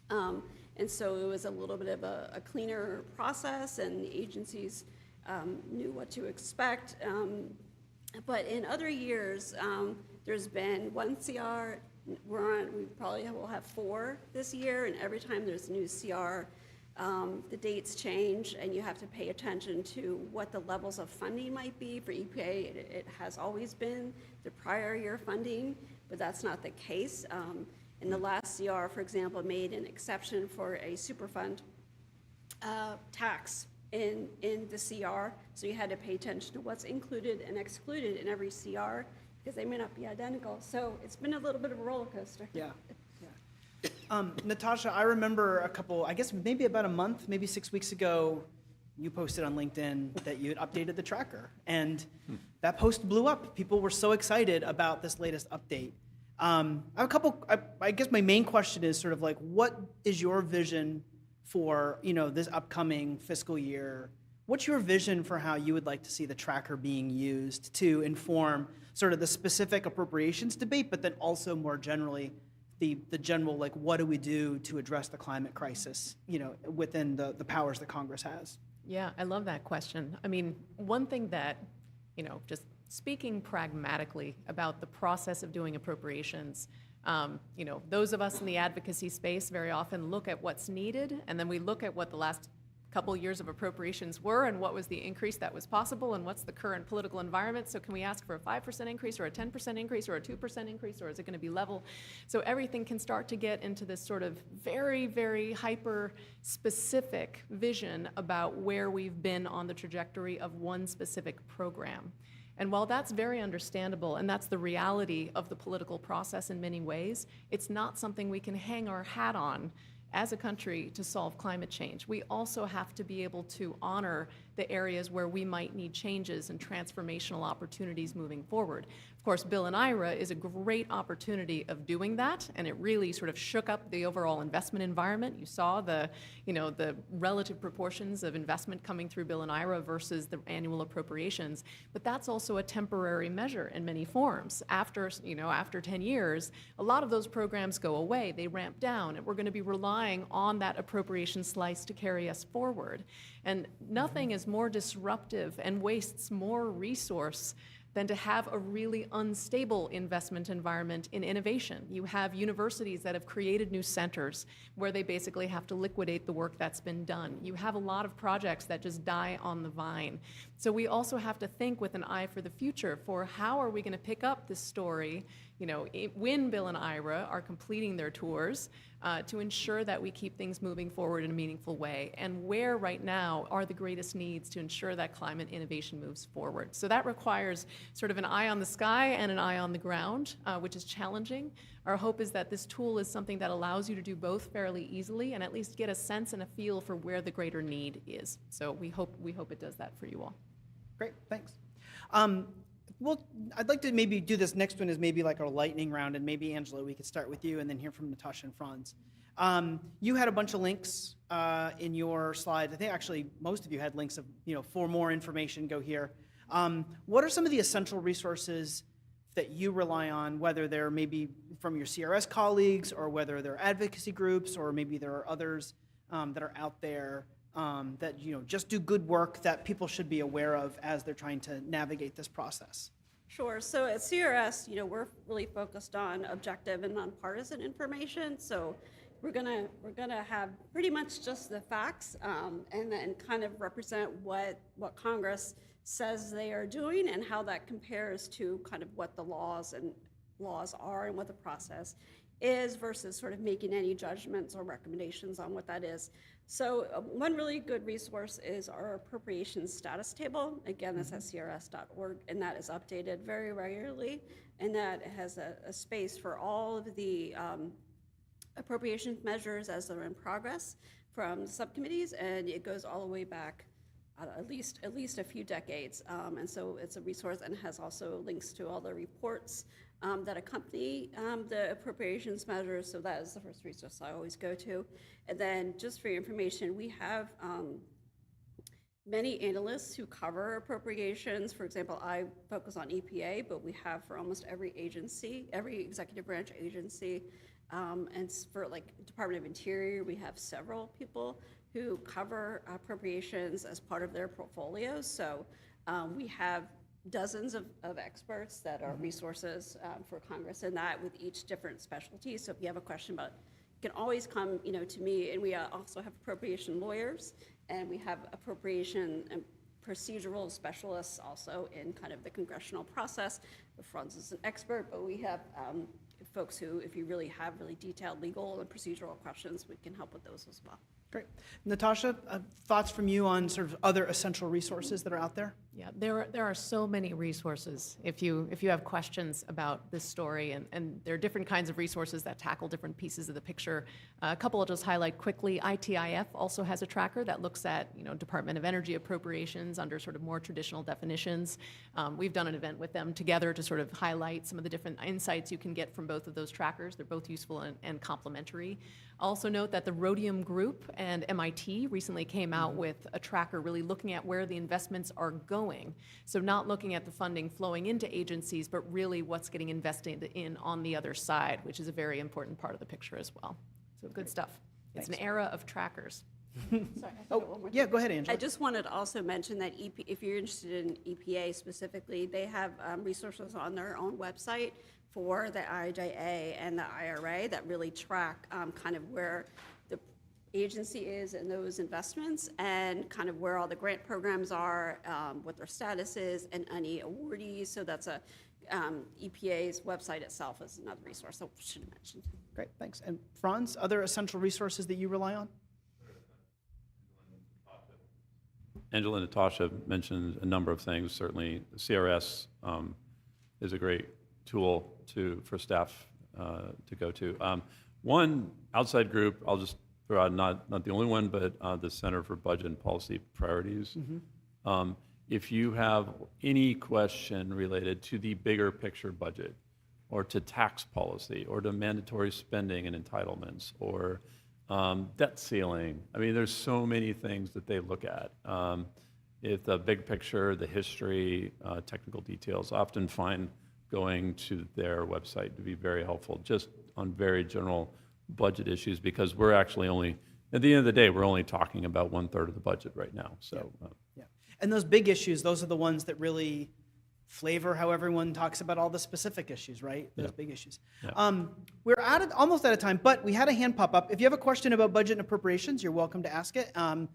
[SPEAKER 2] And so it was a little bit of a cleaner process, and the agencies knew what to expect. But in other years, there's been one CR. We probably will have 4 this year, and every time there's a new CR, the dates change, and you have to pay attention to what the levels of funding might be. For EPA, it has always been the prior year funding, but that's not the case. In the last CR, for example, made an exception for a Superfund tax in the CR, so you had to pay attention to what's included and excluded in every CR, because they may not be identical. So it's been a little bit of a roller coaster.
[SPEAKER 1] Yeah. Natasha, I remember I guess maybe about a month, maybe 6 weeks ago, you posted on LinkedIn that you had updated the tracker, and that post blew up. People were so excited about this latest update. I have a couple, I guess my main question is sort of like, what is your vision for, this upcoming fiscal year? What's your vision for how you would like to see the tracker being used to inform sort of the specific appropriations debate, but then also more generally, the general, like, what do we do to address the climate crisis, within the powers that Congress has?
[SPEAKER 3] Yeah, I love that question. I mean, one thing that, just speaking pragmatically about the process of doing appropriations, those of us in the advocacy space very often look at what's needed, and then we look at what the last couple years of appropriations were and what was the increase that was possible and what's the current political environment. So can we ask for a 5% increase or a 10% increase or a 2% increase, or is it going to be level? So everything can start to get into this sort of very, very hyper specific vision about where we've been on the trajectory of one specific program. And while that's very understandable, and that's the reality of the political process in many ways, it's not something we can hang our hat on as a country to solve climate change. We also have to be able to honor the areas where we might need changes and transformational opportunities moving forward. Of course, Bill and IRA is a great opportunity of doing that, and it really sort of shook up the overall investment environment. You saw the relative proportions of investment coming through Bill and IRA versus the annual appropriations, but that's also a temporary measure in many forms. After 10 years, a lot of those programs go away, they ramp down, and we're going to be relying on that appropriation slice to carry us forward. And nothing is more disruptive and wastes more resource than to have a really unstable investment environment in innovation. You have universities that have created new centers where they basically have to liquidate the work that's been done. You have a lot of projects that just die on the vine. So we also have to think with an eye for the future for how are we going to pick up this story, when Bill and IRA are completing their tours, to ensure that we keep things moving forward in a meaningful way, and where right now are the greatest needs to ensure that climate innovation moves forward. So that requires sort of an eye on the sky and an eye on the ground, which is challenging. Our hope is that this tool is something that allows you to do both fairly easily and at least get a sense and a feel for where the greater need is. So we hope it does that for you all.
[SPEAKER 1] Great, thanks. Well, I'd like to maybe do this next one as maybe like our lightning round, and maybe, Angela, we could start with you and then hear from Natasha and Franz. You had a bunch of links in your slides. I think actually most of you had links of, for more information, go here. What are some of the essential resources that you rely on, whether they're maybe from your CRS colleagues or whether they're advocacy groups or maybe there are others that are out there that just do good work that people should be aware of as they're trying to navigate this process?
[SPEAKER 2] Sure. So at CRS, we're really focused on objective and nonpartisan information. So we're gonna have pretty much just the facts, and then kind of represent what Congress says they are doing and how that compares to kind of what the laws are and what the process is versus sort of making any judgments or recommendations on what that is. So one really good resource is our appropriations status table. Again, that's at crs.org, and that is updated very regularly, and that has a space for all of the appropriations measures as they're in progress from subcommittees, and it goes all the way back at least a few decades. And so it's a resource and has also links to all the reports that accompany the appropriations measures. So that is the first resource I always go to. And then just for your information, we have many analysts who cover appropriations. For example, I focus on EPA, but we have for almost every agency, every executive branch agency. And for like Department of Interior, we have several people who cover appropriations as part of their portfolios. So we have dozens of experts that are resources for Congress in that with each different specialty. So if you have a question about, you can always come, to me. And we also have appropriation lawyers, and we have appropriation and procedural specialists also in kind of the congressional process. Franz is an expert, but we have folks who, if you really have really detailed legal and procedural questions, we can help with those as well.
[SPEAKER 1] Great. Natasha, thoughts from you on sort of other essential resources that are out there?
[SPEAKER 3] Yeah, there are so many resources if you have questions about this story, and there are different kinds of resources that tackle different pieces of the picture. A couple I'll just highlight quickly. ITIF also has a tracker that looks at Department of Energy appropriations under sort of more traditional definitions. We've done an event with them together to sort of highlight some of the different insights you can get from both of those trackers. They're both useful and complementary. Also note that the Rhodium Group and MIT recently came out with a tracker really looking at where the investments are going. So not looking at the funding flowing into agencies, but really what's getting invested in on the other side, which is a very important part of the picture as well. So good stuff. It's an era of trackers.
[SPEAKER 2] Sorry, I forgot one more
[SPEAKER 1] Yeah,
[SPEAKER 2] thing.
[SPEAKER 1] go ahead, Angela.
[SPEAKER 2] I just wanted to also mention that if you're interested in EPA specifically, they have resources on their own website for the IIJA and the IRA that really track kind of where the agency is in those investments and kind of where all the grant programs are, what their status is, and any awardees. So that's EPA's website itself is another resource I should have mentioned.
[SPEAKER 1] Great, thanks. And Franz, other essential resources that you rely on?
[SPEAKER 4] Angela and Natasha mentioned a number of things. Certainly, CRS is a great tool for staff to go to. One outside group, I'll just throw out, not the only one, but the Center for Budget and Policy Priorities. If you have any question related to the bigger picture budget, or to tax policy, or to mandatory spending and entitlements, or debt ceiling. I mean, there's so many things that they look at. If the big picture, the history, technical details, often find going to their website to be very helpful, just on very general budget issues, because we're actually only, at the end of the day, we're only talking about 1/3 of the budget right now. So,
[SPEAKER 1] Yeah. And those big issues, those are the ones that really flavor how everyone talks about all the specific issues, right? Those big issues.
[SPEAKER 4] Yeah.
[SPEAKER 1] We're almost out of time, but we had a hand pop up. If you have a question about budget and appropriations, you're welcome to ask it. And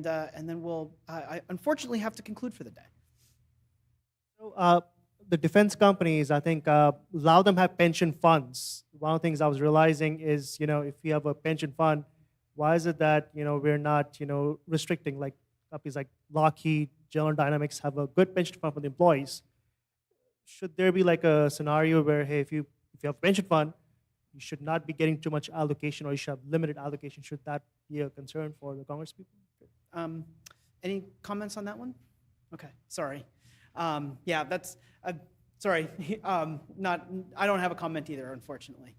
[SPEAKER 1] then we'll, I unfortunately have to conclude for the day.
[SPEAKER 6] So, the defense companies, I think, a lot of them have pension funds. One of the things I was realizing is, if you have a pension fund, why is it that, we're not, restricting, like companies like Lockheed, General Dynamics have a good pension fund for the employees. Should there be like a scenario where, hey, if you have a pension fund, you should not be getting too much allocation, or you should have limited allocation? Should that be a concern for the Congress people?
[SPEAKER 1] Any comments on that one? Okay, sorry. Yeah, that's, sorry, I don't have a comment either, unfortunately.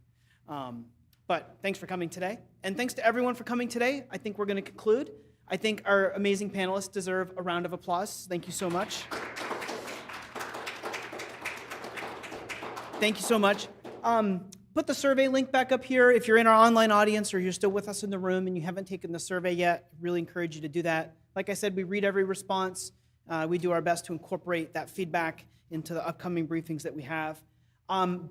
[SPEAKER 1] But thanks for coming today. And thanks to everyone for coming today. I think we're going to conclude. I think our amazing panelists deserve a round of applause. Thank you so much. Thank you so much. Put the survey link back up here. If you're in our online audience or you're still with us in the room and you haven't taken the survey yet, I really encourage you to do that. Like I said, we read every response. We do our best to incorporate that feedback into the upcoming briefings that we have.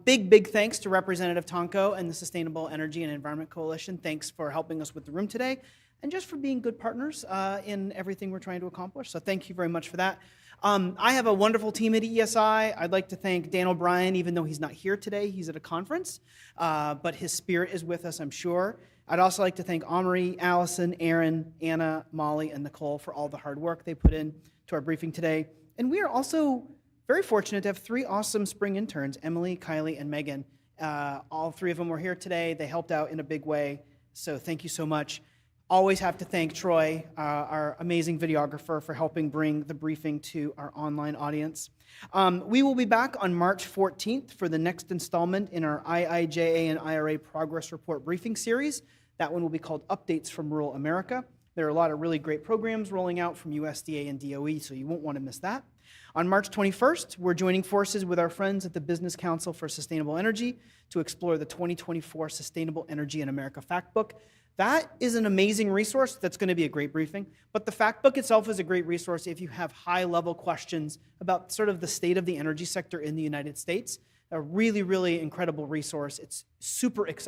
[SPEAKER 1] Big thanks to Representative Tonko and the Sustainable Energy and Environment Coalition. Thanks for helping us with the room today and just for being good partners in everything we're trying to accomplish. So thank you very much for that. I have a wonderful team at EESI. I'd like to thank Dan O'Brien, even though he's not here today, he's at a conference, but his spirit is with us, I'm sure. I'd also like to thank Omri, Allison, Aaron, Anna, Molly, and Nicole for all the hard work they put in to our briefing today. And we are also very fortunate to have 3 awesome spring interns, Emily, Kylie, and Megan. All 3 of them were here today. They helped out in a big way, so thank you so much. Always have to thank Troy, our amazing videographer, for helping bring the briefing to our online audience. We will be back on March 14th for the next installment in our IIJA and IRA Progress Report briefing series. That one will be called Updates from Rural America. There are a lot of really great programs rolling out from USDA and DOE, so you won't want to miss that. On March 21st, we're joining forces with our friends at the Business Council for Sustainable Energy to explore the 2024 Sustainable Energy in America Factbook. That is an amazing resource. That's going to be a great briefing. But the fact book itself is a great resource if you have high-level questions about sort of the state of the energy sector in the United States. A really, really incredible resource. It's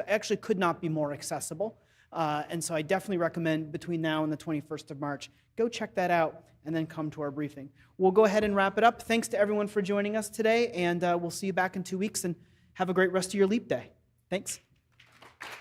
[SPEAKER 1] actually could not be more accessible. And so I definitely recommend between now and the 21st of March, go check that out and then come to our briefing. We'll go ahead and wrap it up. Thanks to everyone for joining us today, and we'll see you back in 2 weeks, and have a great rest of your Leap Day. Thanks.